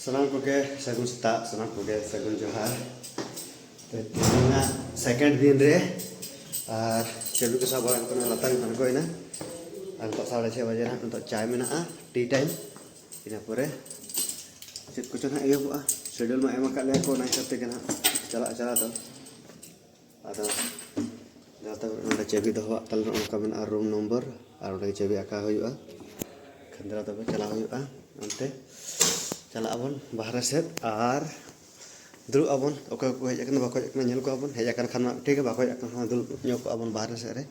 Senang koge sagun seta, senang koge sagun johar. Tengah second दिन रे और चलू के सब को लतांग बन को इना अंत 6:30 बजे ना अंत चाय में ना tea time ina pore check कुछ ना ये हुआ शेड्यूल में एम का ले को ना सकते के ना चला तो ada jata nonde cebi doh tal ka men room number ar onde cebi aka huyuga khandra tobe chala huyuga ante chala abon bahara set ar dulu abon oke ko hej akana bako akana nyel ko abon hej akan khan ठीक है bako akana dulu nyok abon bahara set re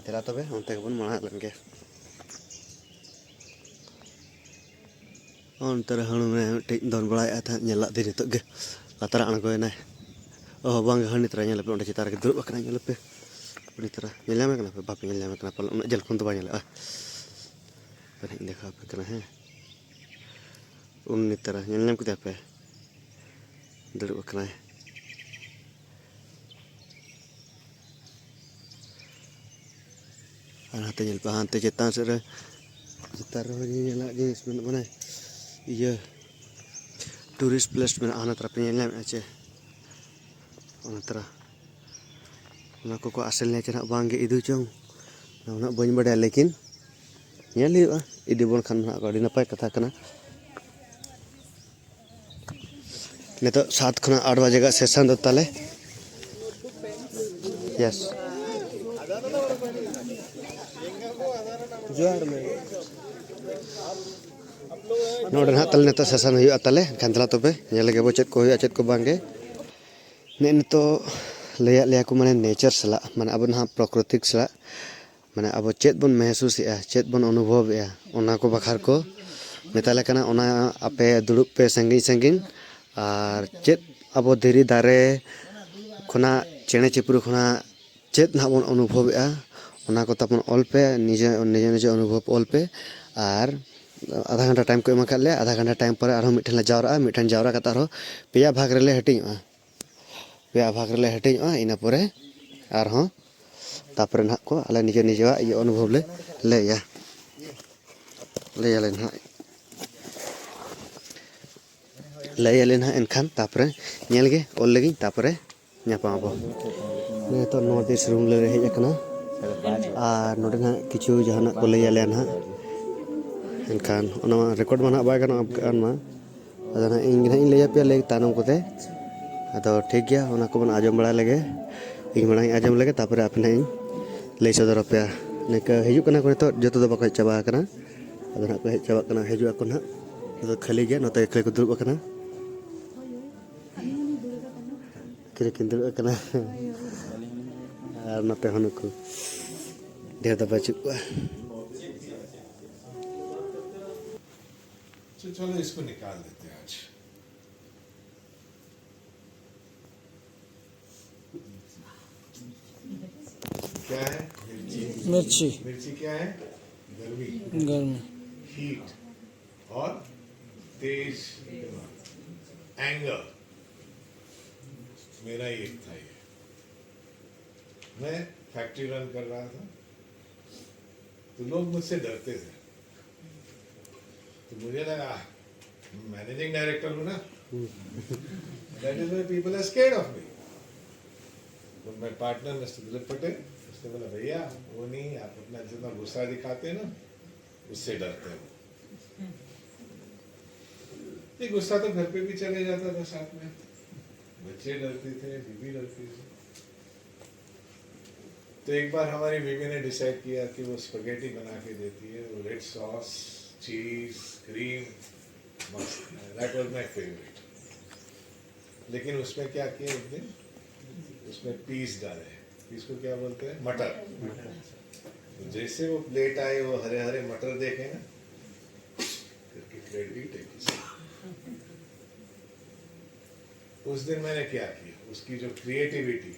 tela tobe onte abon mana lenge on tar hanu me tik don balai atha nyela di nitok ge latara an ko nai oh bang hani tra nyela pe onde citar ge dulu akana nyela pe uni tra nyela me kana pe bap nyela me kana pal jel kun to ba nyela पर देखा पे करना है उन्नी तरह nyelem kita पे duduk करना है hanate nyel pa hante cetan sere cetar nyela ge ismen mana iya tourist place में आना तरफ nyelem aja ona तरह ona ko asalnya cina bangge itu cong ona banyak beda lekin nyel huआ ide bon khan na ko adi napai katha kana नितो 7 खना 8 बजे का session दो ताले यस जोर में नोडन हा तल नितो सेशन हुआ ताले खंतला तोबे नेल गे बो चेत को हुआ चेत को बांगे ने नितो लेया लेया को माने नेचर सला माने अब ना प्राकृतिक सला माने अब चेत बन महसूस या चेत बन अनुभव या ओना को बखार को मेताले कना ओना आपे दुड़ुप पे संगी संगिन और चेत अब धीरे दारे खुना चेणे चिपरू खुना चेत ना बन अनुभव या ओना को तपन ऑल पे निजे निजे निजे अनुभव ऑल पे और आधा घंटा टाइम को एमा कर ले आधा घंटा टाइम पर आरो मिठन ला जावरा मिठन जावरा कता रो पेया भाग रेले हटिङा पेया भाग रेले हटिङा इना परे आर हो तापरे ना को आले निजे निजे ये अनुभव ले या ले ना लय लेना एनखान तापरे नेल गे ऑल लगी तापरे न्यापा बो ने तो नॉर्थ रूम ले हेज akana आ नोडे ना किछु जहाना को लय ले ना एनखान ओना रिकॉर्ड माना बाय गाना अन मा अदना इन इन लय पे ले तानम कोते अदो ठीक गया ओना को बन आजम बड़ा लगे इन बड़ा आजम लगे तापरे अपने लय सदर पे ने का हिजु कना को तो जतो दो बको चबा कना अदना को हेज चबा कना हिजु को ना तो खाली गया नते एकले को दुब कना किन दुब कना और नते हनु को ढेर दबा चुका चलो इसको निकाल देते हैं आज क्या है मिर्ची मिर्ची क्या है गर्मी गर्मी हीट और तेज एंगर मेरा एक था ये मैं फैक्ट्री रन कर रहा था तो लोग मुझसे डरते थे तो मुझे लगा मैनेजिंग डायरेक्टर हूं ना that is why people are scared of me तो मेरे पार्टनर मिस्टर दिलीप पटेल उसने बोला भैया वो नहीं आप अपना जितना गुस्सा दिखाते हैं ना उससे डरते हो ये गुस्सा तो घर पे भी चले जाता था साथ में बच्चे डरते थे बीवी डरती थी तो एक बार हमारी बीवी ने डिसाइड किया कि वो स्पगेटी बना के देती है वो रेड सॉस चीज क्रीम मस्त दैट वाज माय फेवरेट लेकिन उसमें क्या किया एक दिन उसमें पीस डाले पीस को क्या बोलते हैं मटर तो जैसे वो प्लेट आए वो हरे हरे मटर देखे ना करके प्लेट भी टेकी उस दिन मैंने क्या किया उसकी जो creativity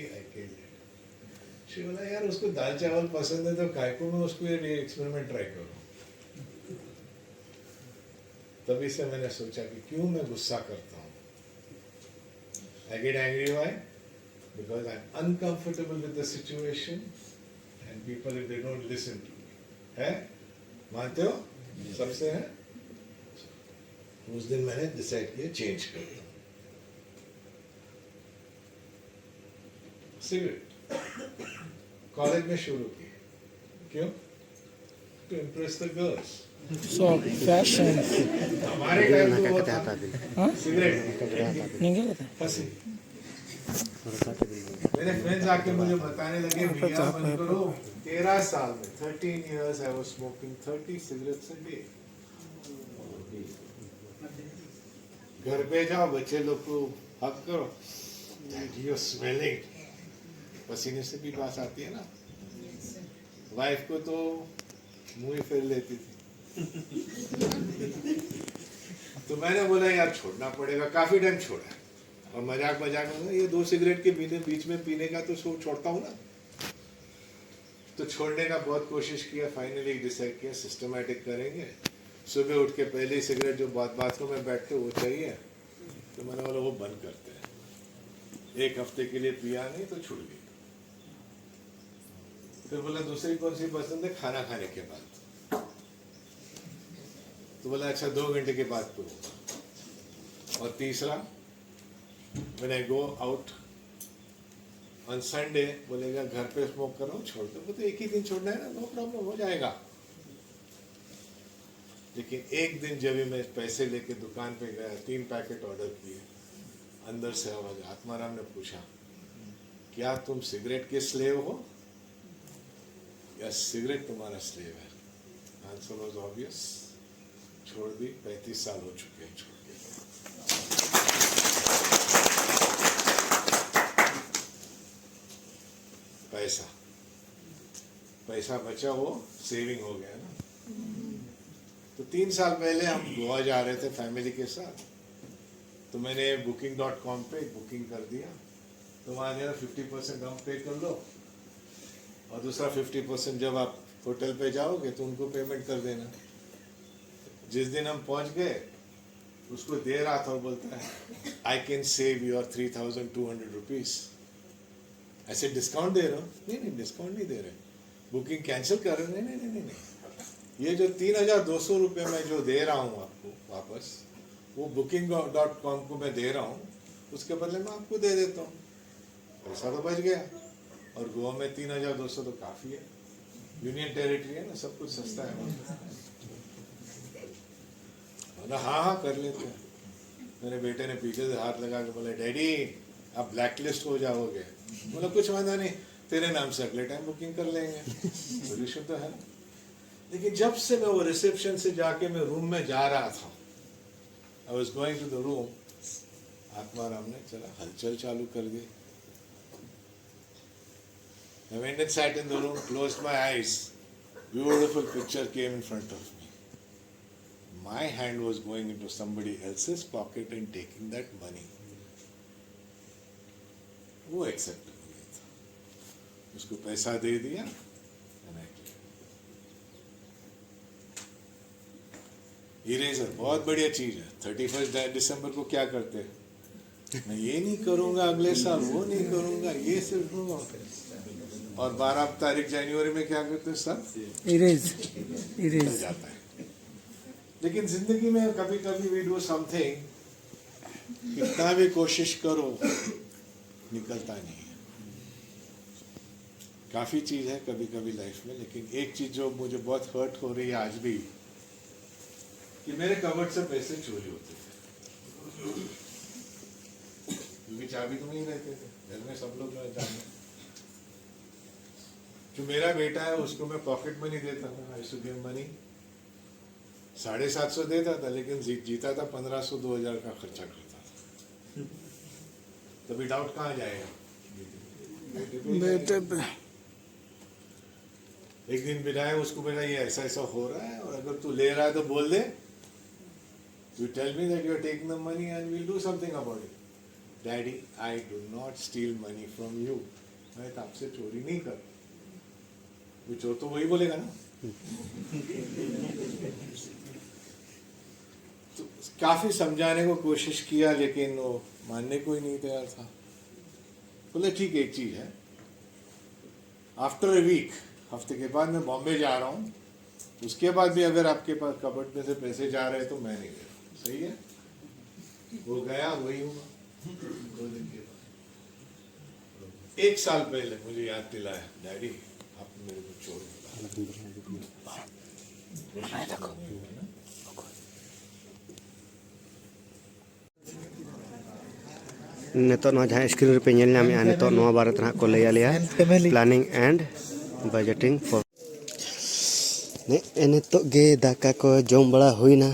I called it she बोला यार उसको दाल चावल पसंद है तो काय को मैं उसको ये एक्सपेरिमेंट ट्राई करूं तभी से मैंने सोचा कि क्यों मैं गुस्सा करता हूं I get angry why because I am uncomfortable with the situation and people if they don't listen to me है मानते हो सबसे है उस दिन मैंने डिसाइड किया चेंज कर दूं सिगरेट। कॉलेज में शुरू की, क्यों? To impress the girls. So fashion. हमारे टाइम तो वो था हाँ? सिगरेट नहीं क्या कहते हैं? फंसी। मेरे फ्रेंड्स आके मुझे बताने लगे भैया बंद करो। 13 साल में 13 years I was smoking 30 cigarettes a day। घर पे जाओ बच्चे लोग को हक करो, डैडी यू स्मेलिंग, पसीने से भी बात आती है ना। वाइफ को तो मुंह ही फेर लेती थी। तो मैंने बोला यार छोड़ना पड़ेगा, काफी टाइम छोड़ा है। और मजाक मजाक में ये 2 सिगरेट के बीच में पीने का तो छोड़ता हूँ ना। तो छोड़ने का बहुत कोशिश किया, फाइनली डिसाइड किया सिस्टमैटिक करेंगे। सुबह उठ के पहली सिगरेट जो बाथरूम में बैठते वो चाहिए, तो मैंने बोला वो बंद करते हैं। 1 हफ्ते के लिए पिया नहीं तो छूट गई। फिर बोला दूसरी कौन सी पसंद है? खाना खाने के बाद। तो बोला अच्छा 2 घंटे के बाद पीऊंगा। और तीसरा when I go out on Sunday, बोलेगा घर पे स्मोक करो, छोड़ दो। वो तो एक ही दिन छोड़ना है ना, नो प्रॉब्लम, हो जाएगा। लेकिन एक दिन जब भी मैं पैसे लेके दुकान पे गया, 3 पैकेट ऑर्डर किए, अंदर से आवाज, आत्माराम ने पूछा क्या तुम सिगरेट के स्लेव हो या सिगरेट तुम्हारा स्लेव है? आंसर वॉज ऑब्वियस, छोड़ दी। 35 साल हो चुके हैं छोड़ के। पैसा बचा, वो सेविंग हो गया ना। तो 3 साल पहले हम गोवा जा रहे थे फैमिली के साथ, तो मैंने booking.com पे बुकिंग कर दिया। तो वहाँ जो 50% डाउन पे कर लो और दूसरा 50% जब आप होटल पे जाओगे तो उनको पेमेंट कर देना। जिस दिन हम पहुँच गए उसको दे रहा था और बोलता है I can save your 3,200 rupees. ऐसे डिस्काउंट दे रहा हूँ? नहीं डिस्काउंट नहीं दे रहे, बुकिंग कैंसिल कर रहे। नहीं, ये जो 3,200 रुपये मैं जो दे रहा हूँ आपको वापस, वो booking.com को मैं दे रहा हूँ, उसके बदले में आपको दे देता हूँ। पैसा तो बच गया। और गोवा में 3,200 तो काफ़ी है, यूनियन टेरिटरी है ना, सब कुछ सस्ता है वहाँ। बोला हाँ कर लेते हैं। मेरे बेटे ने पीछे से हाथ लगा के बोला डैडी आप ब्लैक लिस्ट हो जाओगे। बोला कुछ वादा नहीं, तेरे नाम से अगले टाइम बुकिंग कर लेंगे। बड़ी शुद्ध है। लेकिन जब से मैं वो रिसेप्शन से जाके मैं रूम में जा रहा था, I was going to the room, Atmaram ने चला हलचल चालू कर दी। I went and sat in the room, closed my eyes. Beautiful picture came in front of me. My hand was going into somebody else's pocket and taking that money. वो accept हो गया था, उसको पैसा दे दिया। इरेजर बहुत बढ़िया चीज है। 31 दिसंबर को क्या करते हैं? मैं ये नहीं करूंगा अगले साल, वो नहीं करूंगा, ये सिर्फ करूंगा। और 12 तारीख जनवरी में क्या करते हैं? सब इरेज जाता है। लेकिन जिंदगी में कभी कभी वी डू समथिंग, कितना भी कोशिश करो निकलता नहीं है। काफी चीज है कभी कभी लाइफ में, लेकिन एक चीज जो मुझे बहुत हर्ट हो रही है आज भी, कि मेरे कबर्ड से पैसे चोरी होते थे, क्योंकि चाबी तो नहीं रहते थे घर में, सब लोग जाने। जो मेरा बेटा है उसको मैं पॉकेट मनी देता था, आई टू गिव मनी। 750 देता था, लेकिन जीता था 1500 2000 का खर्चा करता था। तभी डाउट कहाँ जाएगा? बेटे पे। एक दिन बिठाया उसको, बेटा ये ऐसा ऐसा हो रहा है, और अगर तू ले रहा है तो बोल दे, you tell me that you are taking the money and we'll do something about it. Daddy I do not steal money from you, मैं तो आपसे चोरी नहीं कर। वो चोर तो वही बोलेगा ना। तो काफी समझाने को कोशिश किया, लेकिन वो मानने को ही नहीं तैयार था। बोले ठीक है, एक चीज है, आफ्टर ए वीक, हफ्ते के बाद मैं बॉम्बे जा रहा हूँ, उसके बाद भी अगर आपके पास कबर्ड में से पैसे जा रहे हैं तो मैं नहीं दे रहा। सही है, वो गया वही हुआ 2 दिन के बाद। 1 साल पहले मुझे याद दिलाया, डैडी आप मेरे को छोड़ दिया। नितो नवा जहाँ स्क्रीन पे नेल नाम नितो नवा बारे तना को लैया लिया प्लानिंग एंड बजटिंग फॉर ने नितो गे दाका को जम बड़ा हुईना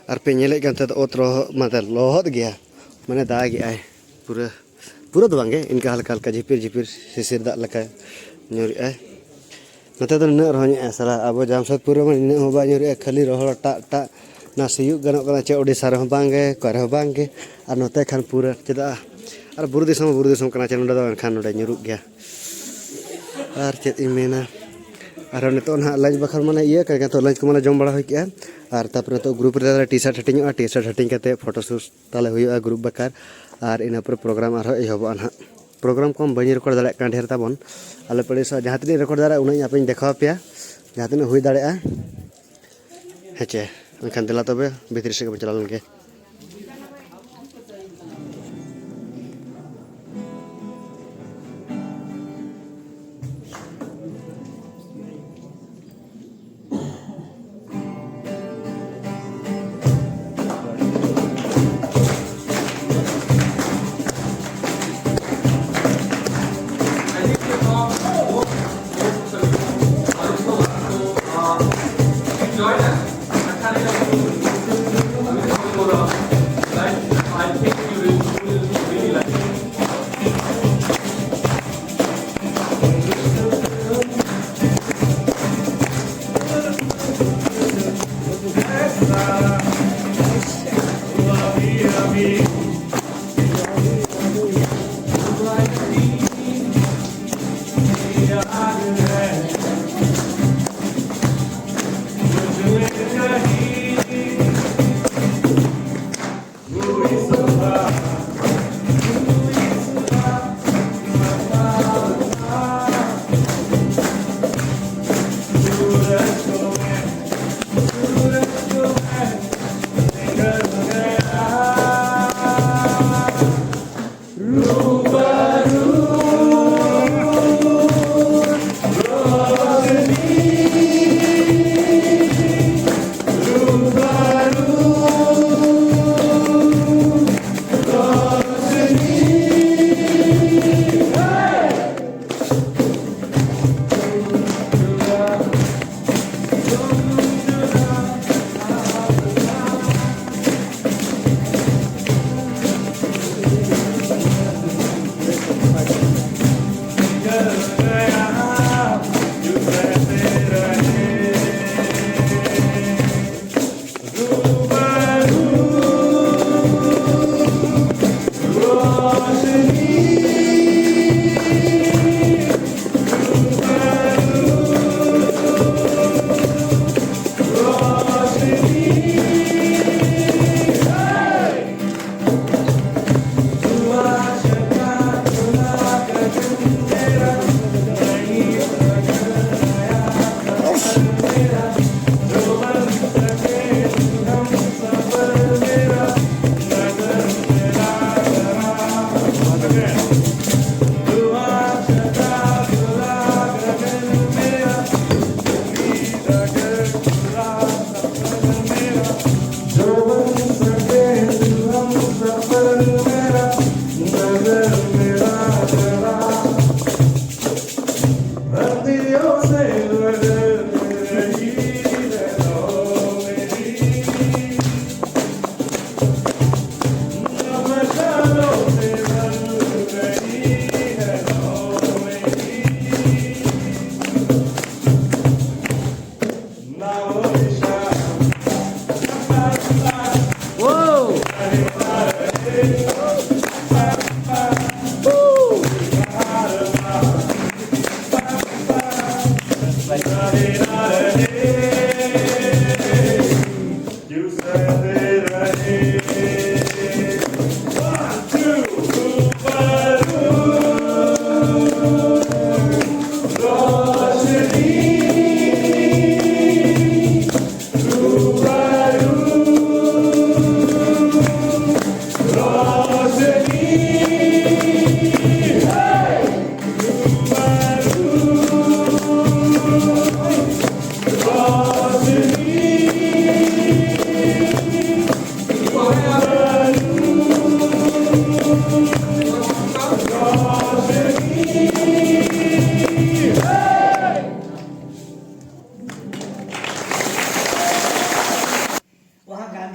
और पे नेले गंते तो ओत मतलब लोहद गया माने दाग गया है पूरा पूरा तो बांगे इनका हल्का हल्का झिपिर झिपिर सिसिर दाग लगा न्यूरी है नते तो न रहनी ऐसा अब जामशेदपुर में इन होबा न्यूरी खाली रोहड़ टा टा ना सियुग गनों कना चे ओडिशा रे बांगे करे बांगे और नते खान पूरा चेदा और बुरु दिसम कना चे नोडे दो खान नोडे न्यूरुग गया और चेद इमेना और नितो ना लंच बखर माने ये करके तो लंच को माने जम बड़ा हो गया और तापर तो ग्रुप रे टी-शर्ट हटिंग करते फोटोशूट ताले हुआ ग्रुप बकार और इन पर प्रोग्राम और एहबा ना प्रोग्राम को बनी रेकर्ड दाड़े का ढेर ताबन आले पड़े जहाँ तीन रेकर्ड दाड़ा उन्हें आप देखा पे जहाँ तीन हुई दाड़ा हेचे एनखान दिला तबे भीतर से चला लेंगे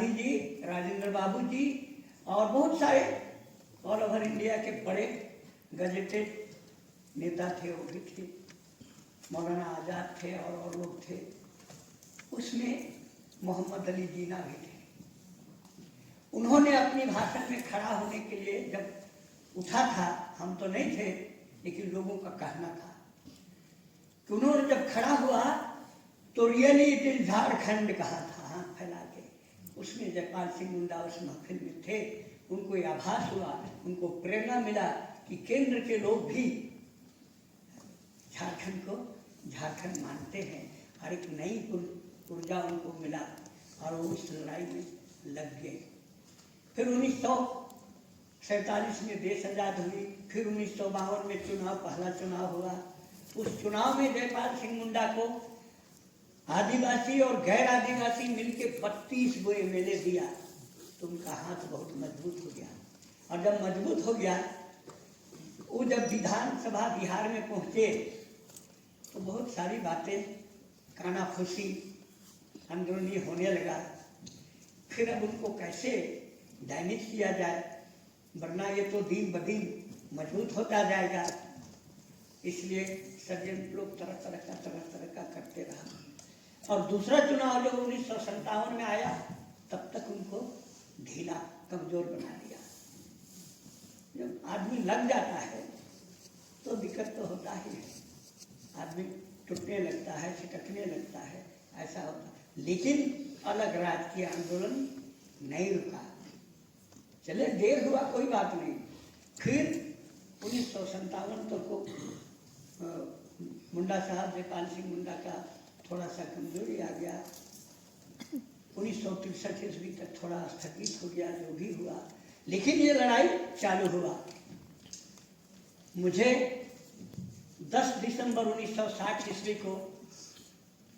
गांधी जी, राजेंद्र बाबू जी और बहुत सारे ऑल ओवर इंडिया के बड़े गजेटेड नेता थे, वो भी थे, मौलाना आज़ाद थे और लोग थे। उसमें मोहम्मद अली जीना भी थे। उन्होंने अपनी भाषण में खड़ा होने के लिए जब उठा था, हम तो नहीं थे लेकिन लोगों का कहना था कि उन्होंने जब खड़ा हुआ तो रियली इट इज झारखंड कहा था हाथ फैला के। उसमें जयपाल सिंह मुंडा उस महफिल में थे। उनको यह आभास हुआ, उनको प्रेरणा मिला कि केंद्र के लोग भी झारखंड को झारखंड मानते हैं, और एक नई ऊर्जा उनको मिला और वो इस लड़ाई में लग गए। फिर 1947 में देश आज़ाद हुई। फिर 1952 में चुनाव, पहला चुनाव हुआ। उस चुनाव में जयपाल सिंह मुंडा को आदिवासी और गैर आदिवासी मिलके 32 गो एमएलए दिया, तो उनका हाथ बहुत मजबूत हो गया। और जब मजबूत हो गया, वो जब विधानसभा बिहार में पहुंचे तो बहुत सारी बातें कानाफूसी अंदरूनी होने लगा। फिर अब उनको कैसे डैमेज किया जाए, वरना ये तो दिन ब दिन मजबूत होता जाएगा। इसलिए षड्यंत्र लोग तरह तरह का करते रहा। और दूसरा चुनाव जब 1957 में आया, तब तक उनको ढीला, कमजोर बना दिया। जब आदमी लग जाता है तो दिक्कत तो होता ही है, आदमी टूटने लगता है, छिटकने लगता है, ऐसा होता है। लेकिन अलग राजकीय आंदोलन नहीं रुका। चले देर हुआ, कोई बात नहीं। फिर 1957 तक को मुंडा साहब, जयपाल सिंह मुंडा का थोड़ा सा कमजोरी आ गया। 1963 ईस्वी तक थोड़ा स्थगित हो गया, जो भी हुआ। लेकिन ये लड़ाई चालू हुआ। मुझे 10 दिसंबर 1960 ईस्वी को,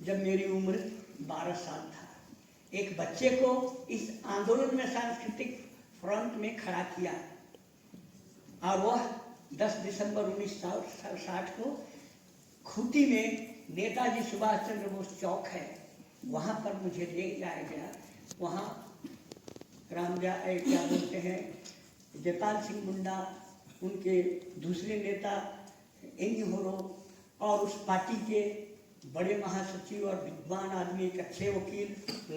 जब मेरी उम्र 12 साल था, एक बच्चे को इस आंदोलन में सांस्कृतिक फ्रंट में खड़ा किया। और वह 10 दिसंबर 1960 को खूंटी में नेताजी सुभाष चंद्र बोस चौक है, वहाँ पर मुझे ले जाया गया। वहाँ क्या बोलते हैं, जयपाल सिंह मुंडा, उनके दूसरे नेता एंगी होरो और उस पार्टी के बड़े महासचिव और विद्वान आदमी, एक अच्छे वकील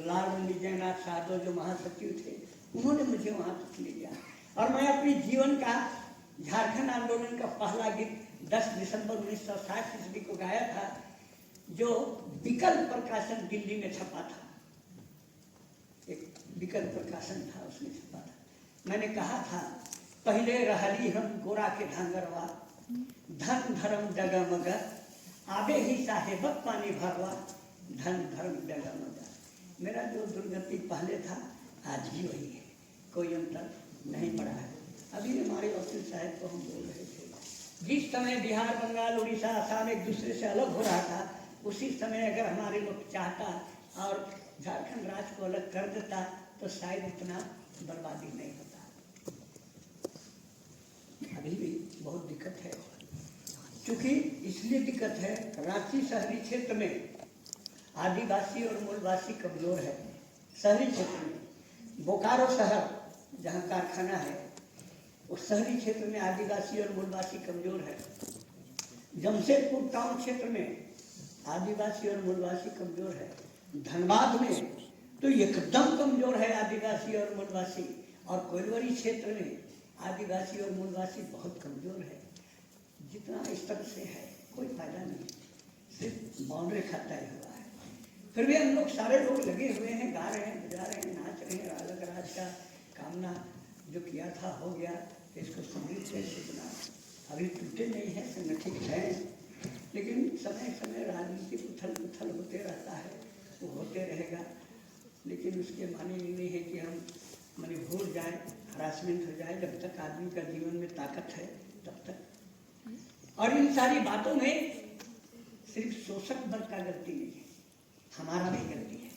लाल विजयनाथ साधो जो महासचिव थे, उन्होंने मुझे वहाँ तक ले गया। और मैं अपने जीवन का झारखंड आंदोलन का पहला गीत 10 दिसंबर 1960 ईस्वी को गाया था, जो विकल्प प्रकाशन दिल्ली में छपा था। एक विकल्प प्रकाशन था, उसमें छपा था। मैंने कहा था, पहले रहली हम गोरा के ढांगरवा, धन धर्म डगमग, आबे ही साहेबक पानी भरवा, धन धर्म डगमग। मेरा जो दुर्गति पहले था, आज भी वही है, कोई अंतर नहीं पड़ा है। अभी हमारे वकील साहब को हम बोल रहे थे, जिस समय बिहार, बंगाल, उड़ीसा, आसाम एक दूसरे से अलग हो रहा था, उसी समय अगर हमारे लोग चाहता और झारखंड राज्य को अलग कर देता, तो शायद इतना बर्बादी नहीं होता। अभी भी बहुत दिक्कत है, क्योंकि इसलिए दिक्कत है, रांची शहरी क्षेत्र में आदिवासी और मूलवासी कमजोर है। शहरी क्षेत्र में बोकारो शहर जहाँ कारखाना है, उस शहरी क्षेत्र में आदिवासी और मूलवासी कमजोर है। जमशेदपुर टाउन क्षेत्र में आदिवासी और मूलवासी कमजोर है। धनबाद में तो एकदम कमजोर है आदिवासी और मूलवासी। और कोइलवरी क्षेत्र में आदिवासी और मूलवासी बहुत कमजोर है। जितना स्तर से है कोई फायदा नहीं, सिर्फ बाउंड्री खाता हुआ है। फिर भी हम लोग सारे लोग लगे हुए हैं, गा रहे हैं, बजा रहे हैं, नाच रहे हैं। अलग राज का कामना जो किया था हो गया, तो इसको समृद्ध कैसे बना। अभी टूटे नहीं है, संगठित हैं, लेकिन समय समय राजनीतिक उथल पुथल होते रहता है, वो होते रहेगा। लेकिन उसके माने ये नहीं है कि हम माने भूल जाए, हरासमेंट हो जाए। जब तक आदमी का जीवन में ताकत है तब तक। और इन सारी बातों में सिर्फ शोषक वर्ग का गलती नहीं है, हमारा भी गलती है।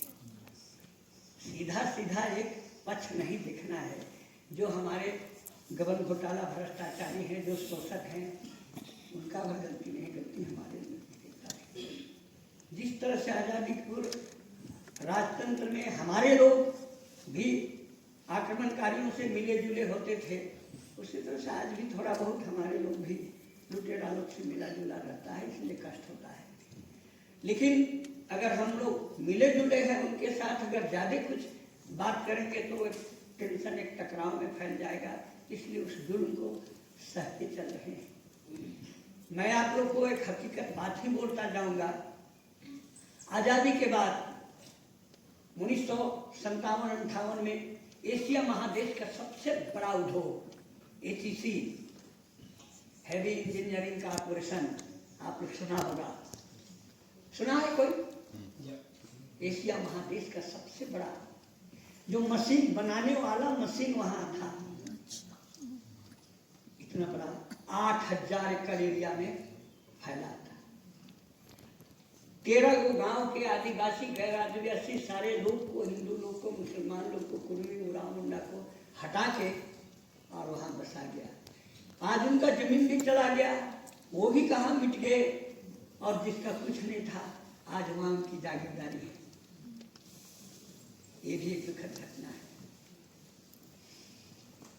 सीधा सीधा एक पक्ष नहीं देखना है। जो हमारे गबन घोटाला भ्रष्टाचारी हैं, जो शोषक हैं, उनका वह गलती नहीं, गलती हमारे है। जिस तरह से आज़ादी पूर्व राजतंत्र में हमारे लोग भी आक्रमणकारियों से मिले जुले होते थे, उसी तरह से आज भी थोड़ा बहुत हमारे लोग भी लुटेरा लोग से मिला जुला रहता है, इसलिए कष्ट होता है। लेकिन अगर हम लोग मिले जुले हैं उनके साथ, अगर ज़्यादा कुछ बात करेंगे तो एक टेंशन, एक टकराव में फैल जाएगा, इसलिए उस जुल्म को सह के चल रहे हैं। मैं आप लोग को एक हकीकत बात ही बोलता जाऊंगा। आज़ादी के बाद 1957-58 में एशिया महादेश का सबसे बड़ा उद्योग एचईसी, हैवी इंजीनियरिंग कॉर्पोरेशन, आप लोग सुना होगा, सुना है कोई? एशिया महादेश का सबसे बड़ा जो मशीन बनाने वाला मशीन वहां था, इतना बड़ा 8000 एकड़ एरिया में फैला था। 13 गांव के आदिवासी, गैर आदिवासी सारे लोग को, हिंदू लोग को, मुसलमान लोग को, कुर्मी, उराव, मुंडा को हटा के और वहां बसा गया। आज उनका जमीन भी चला गया, वो भी कहाँ मिट गए, और जिसका कुछ नहीं था आज वहां उनकी जागीरदारी है। ये भी एक दुखद घटना है।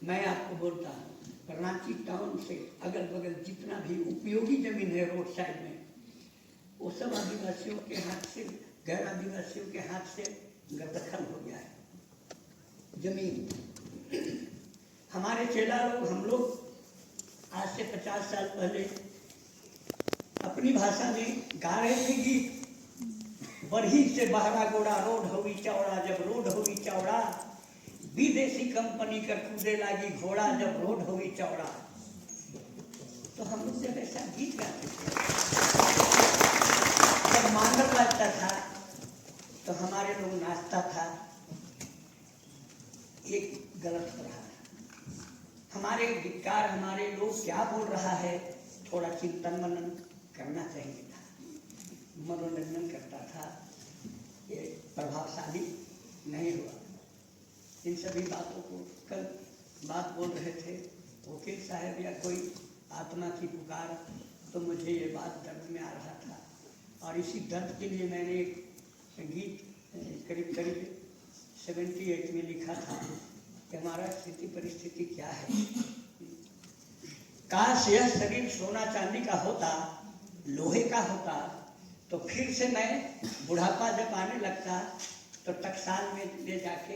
मैं आपको बोलता हूँ, रांची टाउन से अगल बगल जितना भी उपयोगी जमीन है रोड साइड में, वो सब आदिवासियों के हाथ से, गैर आदिवासियों के हाथ से गर्दखल हो गया है जमीन। हमारे चेला लोग, हम लोग आज से 50 साल पहले अपनी भाषा में गा रहे थे गीत, बरही से बहरा गोड़ा रोड होगी चौड़ा, जब रोड होगी चौड़ा, विदेशी कंपनी कर कूदे लागी घोड़ा, जब रोड होगी चौड़ा। तो हम लोग जब ऐसा गीत गाते थे, जब मांगर लगता था तो हमारे लोग नाचता था। एक गलत हो रहा है, हमारे गीतकार, हमारे लोग क्या बोल रहा है, थोड़ा चिंतन मनन करना चाहिए था। मनोरंजन करता था, ये प्रभावशाली नहीं हुआ। इन सभी बातों को कल बात बोल रहे थे वकील साहब या कोई आत्मा की पुकार, तो मुझे ये बात दर्द में आ रहा था, और इसी दर्द के लिए मैंने एक गीत करीब 78 में लिखा था कि हमारा स्थिति परिस्थिति क्या है। काश यह शरीर सोना चांदी का होता, लोहे का होता, तो फिर से मैं बुढ़ापा जब आने लगता तो टकसाल में ले जाके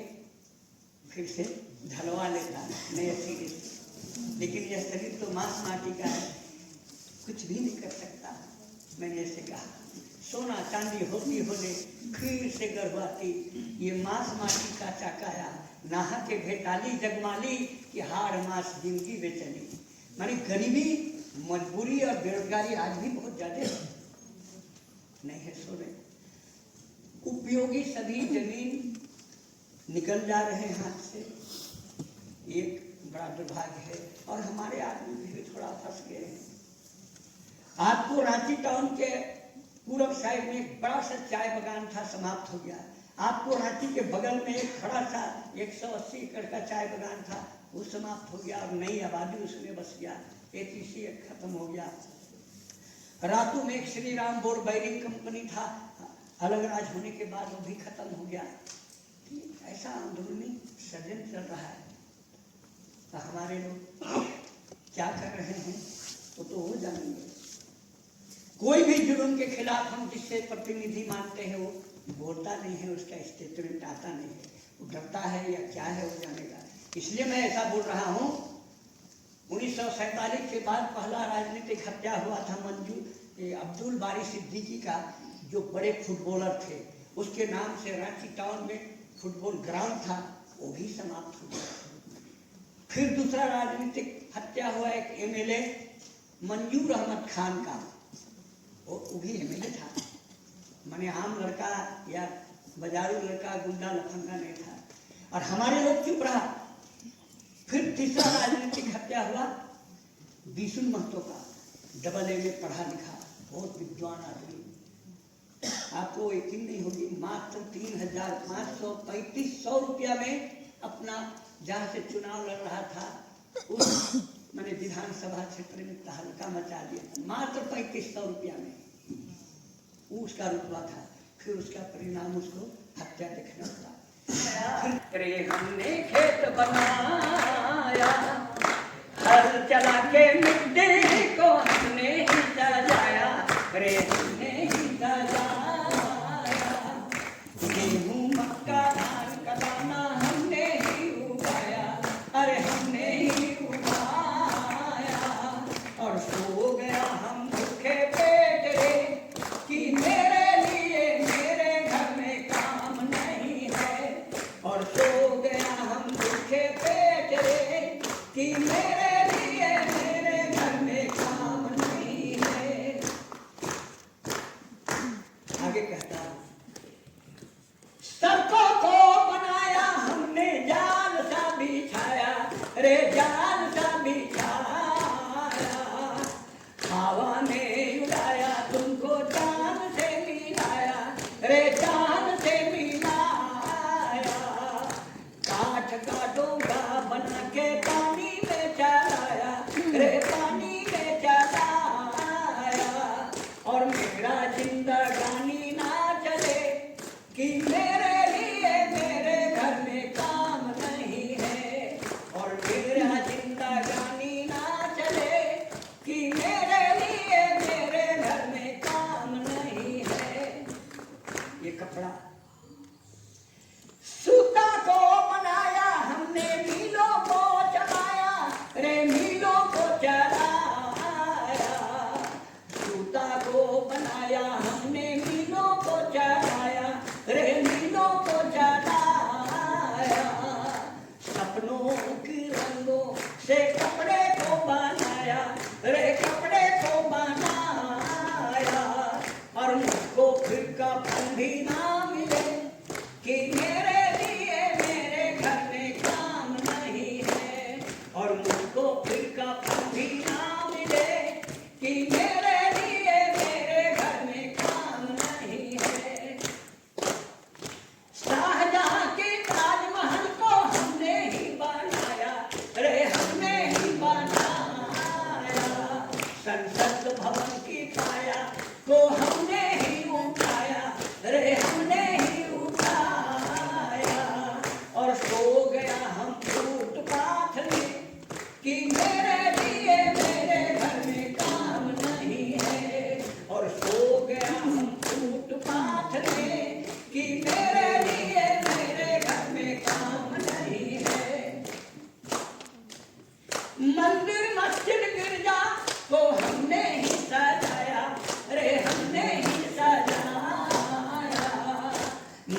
फिर से ढलवा लेता नए सिरे से। लेकिन यह शरीर तो मांस माटी का है, कुछ भी नहीं कर सकता। मैंने ऐसे कहा, सोना चांदी होती होने फिर से गर्भवती, ये मांस माटी का चाकाया, नाहा के भेटाली जगमाली कि हार मास जिंदगी बेचनी। मानी गरीबी, मजबूरी और बेरोजगारी आज भी बहुत ज्यादा है, नहीं है सोने। उपयोगी सभी जमीन निकल जा रहे हैं हाथ से, एक बड़ा दुर्भाग्य है, और हमारे आदमी भी थोड़ा फंस गए हैं। आपको रांची टाउन के पूर्व साइड में एक बड़ा सा चाय बागान था, समाप्त हो गया। आपको रांची के बगल में एक खड़ा सा 180 एकड़ का चाय बागान था, वो समाप्त हो गया, और नई आबादी उसमें बस गया। एचईसी खत्म हो गया। रातू में एक Shri Ram bore bearing company था, अलग राज होने के बाद वो भी खत्म हो गया। ऐसा अंदरूनी षड्यंत्र चल रहा है, तो हमारे लोग क्या कर रहे हैं तो वो जानेंगे। कोई भी जुर्म के खिलाफ हम जिससे प्रतिनिधि मानते हैं वो बोलता नहीं है, उसका स्टेटमेंट आता नहीं है, वो डरता है या क्या है वो जानेगा। इसलिए मैं ऐसा बोल रहा हूँ। 1947 के बाद पहला राजनीतिक हत्या हुआ था अब्दुल बारी सिद्दीकी का, जो बड़े फुटबॉलर थे, उसके नाम से रांची टाउन में फुटबॉल ग्राउंड था, वो भी समाप्त हो गया। फिर दूसरा राजनीतिक हत्या हुआ एक एमएलए मंजूर अहमद खान का, वो भी एमएलए था, माने आम लड़का या बाजारू लड़का, गुंडा लफंगा नहीं था, और हमारे लोग चुप रहा। फिर तीसरा राजनीतिक हत्या हुआ बिशुन महतो का, AA में पढ़ा लिखा, बहुत विद्वान आदमी। आपको यकीन नहीं होगी, मात्र 3,535 रुपया में अपना जहाँ से चुनाव लड़ रहा था उस मैंने विधानसभा क्षेत्र में तहलका मचा दिया, मात्र 3500 रुपया में उसका रुतबा था। फिर उसका परिणाम उसको हत्या देखना पड़ा। रे हमने खेत बनाया, हल चला के मिट्टी को हमने ही सजाया, रे हमने ही सजाया। गेहूं मक्का धान का दाना हमने ही उगाया, अरे हमने ही उगाया। और सो गया हम भूखे पेट रे, कि मेरे लिए मेरे घर में काम नहीं है। और सो गया हम भूखे पेट रे, कि मेरे लिए मेरे घर में काम नहीं है। आगे कहता हूं, सड़कों को बनाया हमने जाल सा बिछाया, रे जाल सा बिछाया। हवा ने उड़ाया तुमको चांद से मिलाया, रे चांद से मिलाया। काठ का डोंगा बना के पानी में चलाया, रे पानी में चलाया। और मेरा जिंदगानी ना चले, कि मेरे लिए मेरे घर में काम नहीं है। और मेरा जिंदगानी ना चले, कि मेरे लिए मेरे घर में काम नहीं है। ये कपड़ा सूता को बनाया हमने, मीलों को चलाया, रे मीलों को चलाया। सूता को बनाया हमने, मीलों को चलाया, रे मीलों को चलाया। सपनों की रंगों से कपड़े को बनाया, रे कपड़े को बनाया। और मुझको फिर कफन भी ना मिले, कि मेरे लिए मेरे घर में काम नहीं है। और मुझको फिर कफन भी ना मिले, कि मेरे लिए मेरे घर में काम नहीं है। शाहजहां के ताजमहल को हमने ही बनाया, रे हमने ही बनाया। संसद भवन की काया को हमने ही उठाया, रे हमने ही उठाया। और सो गया हम फुटपाथ में, कि मेरे लिए मेरे घर में काम नहीं है। और सो गया हम फुटपाथ में, कि मेरे लिए मेरे घर में काम नहीं है। मंदिर मस्जिद गिरजा को हमने ही सजाया, रे हमने ही सजाया।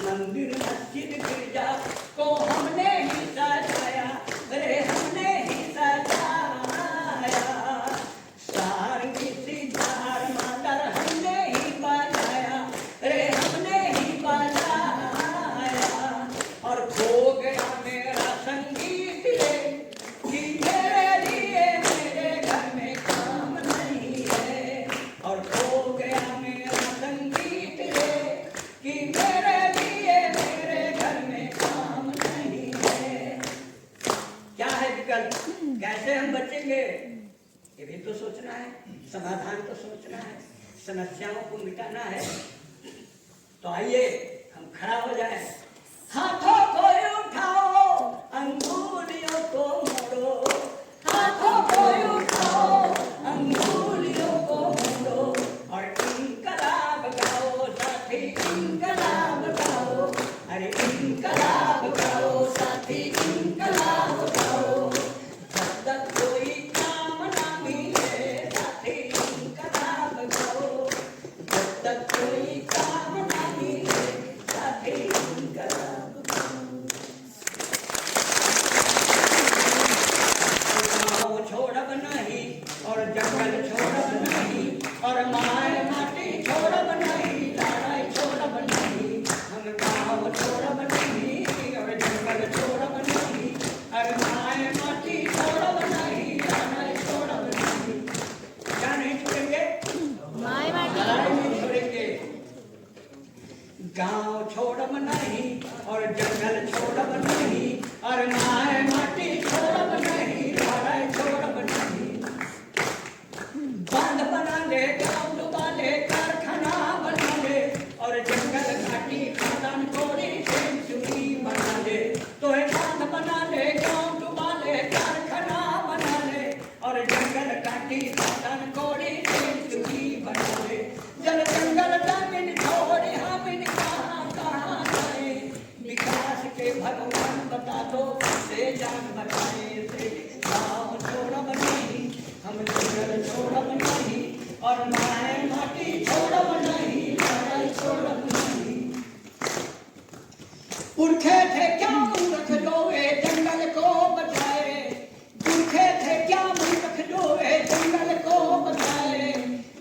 मंदिर मस्जिद गिरजा को हमने ही सजाया, रे हमने ही सजाया। सारंगी सितार मादर हमने ही बजाया, रे हमने ही बजाया। और खो गया मेरा संगीत रे, कि मेरे लिए मेरे घर में काम नहीं है। और खो गया मेरा संगीत रे, कि मेरे लिए मेरे घर में काम नहीं है। क्या है विकल्प, कैसे हम बचेंगे, ये भी तो सोचना है। समाधान तो सोचना है, समस्याओं को मिटाना है। तो आइए हम खड़ा हो जाए, हाथों को उठाओ, अंगुलियों को मोड़ो। हाथों को उठाओ, अंगुलियों को मोड़ो। और इनकलाब गाओ साथी, इनकलाब गाओ, अरे इनकलाब गाओ साथी, इनकलाब गाओ। जब तक कोई काम ना मिले साथी, इनकलाब गाओ। जब तक कोई काम ना मिले साथी, इनकलाब गाओ। बता दो से जान बचाए से गाँव छोड़ब नहीं हम जंगल छोड़ब नहीं और माए माटी छोड़ब नहीं लड़ाई छोड़ब नहीं। पुरखे थे क्या मूर्ख जो ए जंगल को बचाए, पुरखे थे क्या मूर्ख जो ए जंगल को बचाए,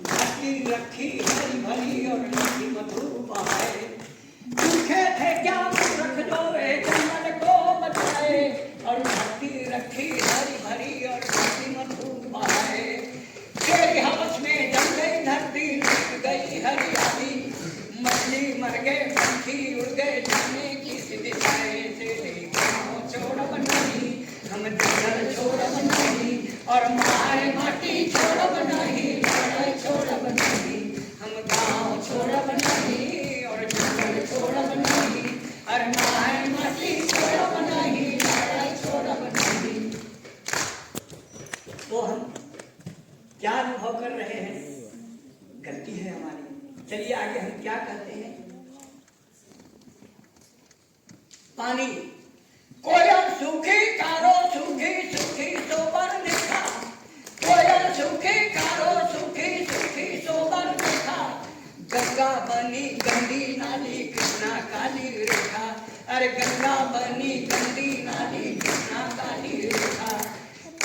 घाटी रखी हरी भरी और नदी मधु बहाए। पुरखे थे क्या मूर्ख जो ए जंगल को बचाए और घाटी रखी हरी भरी और नदी मधु बहाए। तेरी हवस में जम गई धरती लुट गई हरियाली, मछली मर गए पंछी उड़ गए जाने किस दिशाए। तेरे गाँव छोड़ब नहीं हम जंगल छोड़ब नहीं और माए माटी छोड़ब नहीं लड़ाई छोड़ब नहीं। हम गाँव छोड़ब नहीं और जंगल छोड़ब नहीं और माए माटी छोड़ब नहीं लड़ाई छोड़ब नहीं। तो हम क्या अनुभव कर रहे हैं? गलती है हमारी। चलिए आगे हम क्या कहते हैं? पानी कोयल सूखी कारो सूखी सूखी सोबर देखा, कोयल सूखी कारो सूखी सूखी सोबर देखा, गंगा बनी गंदी नाली कृष्णा काली रेखा। अरे गंगा बनी गंदी नाली कृष्णा काली रेखा।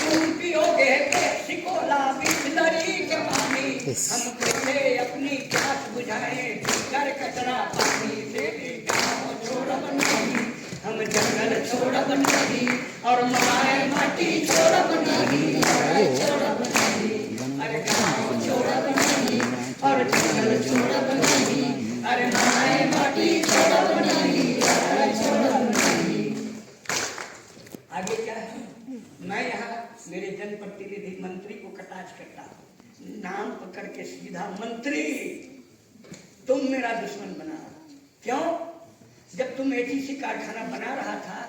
तुम पियोगे पेप्सी कोला बिस्लरी के पानी, हम कैसे अपनी प्यास बुझाए कर कचरा पानी। तेरे गाँव छोड़ब नहीं हम जंगल छोड़ब नहीं और माए माटी छोड़ब नहीं लड़ाई छोड़ब नहीं। अरे गाँव छोड़ब नहीं और जंगल छोड़ब नहीं अरे माए माटी छोड़ब नहीं लड़ाई छोड़ब नहीं। आगे क्या है? मैं यहाँ मेरे जनप्रतिनिधि मंत्री को कटाक्ष करता हूँ, नाम पकड़ के सीधा मंत्री तुम मेरा दुश्मन बना। क्यों? जब तुम एटीसी कारखाना बना रहा था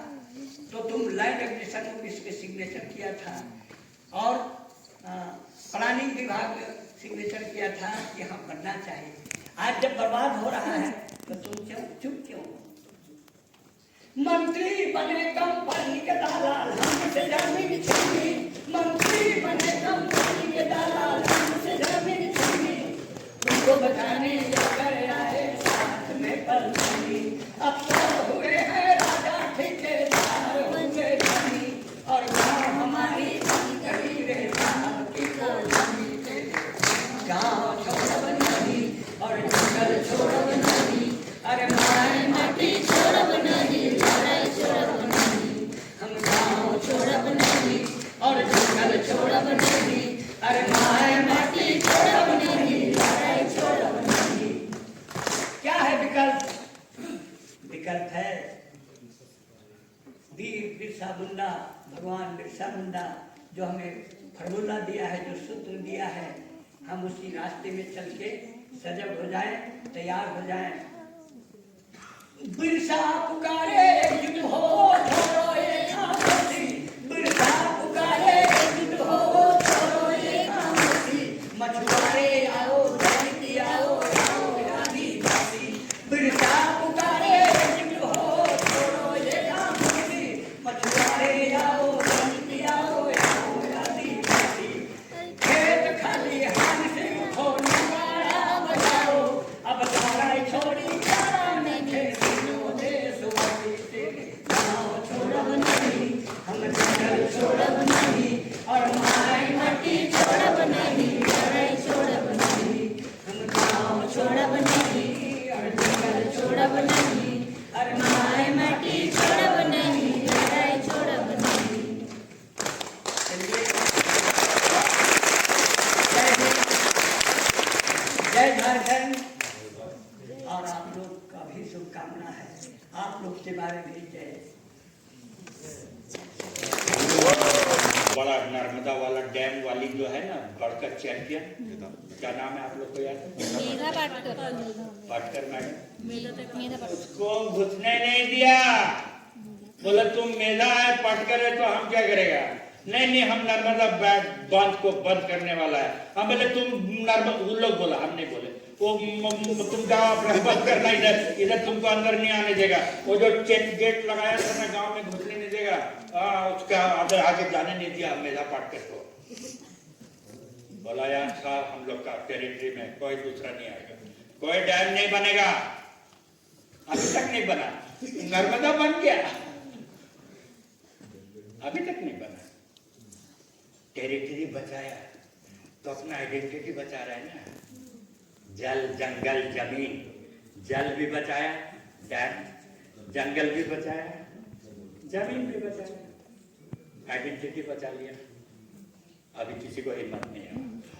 तो तुम लैंड एक्विजिशन ऑफिस पे सिग्नेचर किया था और प्लानिंग विभाग सिग्नेचर किया था कि हाँ बनना चाहिए। आज जब बर्बाद हो रहा है तो तुम क्यों चुप क्यों? मंत्री बने कंपनी के दलाल हमसे जमीन छीनी, मंत्री बने कंपनी के दलाल हमसे जमीन छीनी, तुमको बचाने लेकर आए साथ में पलनी। अफसर हुए हैं राजा ठेकेदार होंगे धनी और गाँव हमारी करी रे साहब की कोलनी। गाँव छोड़ब नहीं और जंगल छोड़ब नहीं अरे माए माटी छोड़ब नहीं लड़ाई छोड़ब नहीं। हम गाँव छोड़ब नहीं और जंगल छोड़ब नहीं अरे माए माटी छोड़ब नहीं लड़ाई छोड़ब नहीं। क्या है विकल्प? विकल्प है वीर बिरसा मुंडा, भगवान बिरसा मुंडा जो हमें फॉर्मूला दिया है, जो सूत्र दिया है, हम उसी रास्ते में चल के सजग हो जाएं, तैयार हो जाएं। बिरसा पुकारे युद्ध हो छोड़ो ये खामोशी, बिरसा पुकारे युद्ध हो छोड़ो ये खामोशी, मछुआरे आओ दलित आओ आओ आदिवासी। बिरसा पुकारे युद्ध हो छोड़ो ये खामोशी, मछुआरे आओ दलित आओ आओ आदिवासी। खेत खाली हाथ से उठो नगाड़ा बजाओ, अब लड़ाई छोड़ी छोड़ब नहीं और माए माटी छोड़ब नहीं लड़ाई छोड़ब नहीं। हम गाँव छोड़ब नहीं और जंगल छोड़ब नहीं और माए माटी छोड़ब नहीं लड़ाई छोड़ब नहीं। चलिए जय झारखंड। और आप लोग का भी शुभकामना है, आप लोग के बारे में जय। बड़ा नर्मदा वाला डैम वाली जो है ना बढ़कर चैंपियन, क्या नाम है आप लोग को याद? मेधा पाटकर। पाटकर मैडम। मेधा पाटकर। उसको घुसने नहीं दिया, बोला तुम मेधा है पाटकर है तो हम क्या करेगा? नहीं हम नर्मदा बांध को बंद करने वाला है। हम बोले तुम नर्मदा, उन लोग बोला, हम नहीं बोले, वो तुम गाँव बंद करना, इधर तुमको अंदर नहीं आने देगा। वो जो चेक गेट लगाया था ना गाँव में, घुसने नहीं देगा, उसका अंदर आगे जाने नहीं दिया मेधा पाटकर को। बोला यार साहब, हम लोग का टेरिटरी में कोई दूसरा नहीं आएगा, कोई डैम नहीं बनेगा। अभी तक नहीं बना, नर्मदा बन गया, अभी तक नहीं बना। टेरिटरी बचाया तो अपना आइडेंटिटी बचा रहा है ना। जल, जंगल, जमीन, जल भी बचाया, डैम, जंगल भी बचाया, जमीन भी बचाया, आइडेंटिटी बचा लिया। अभी किसी को हिम्मत नहीं है।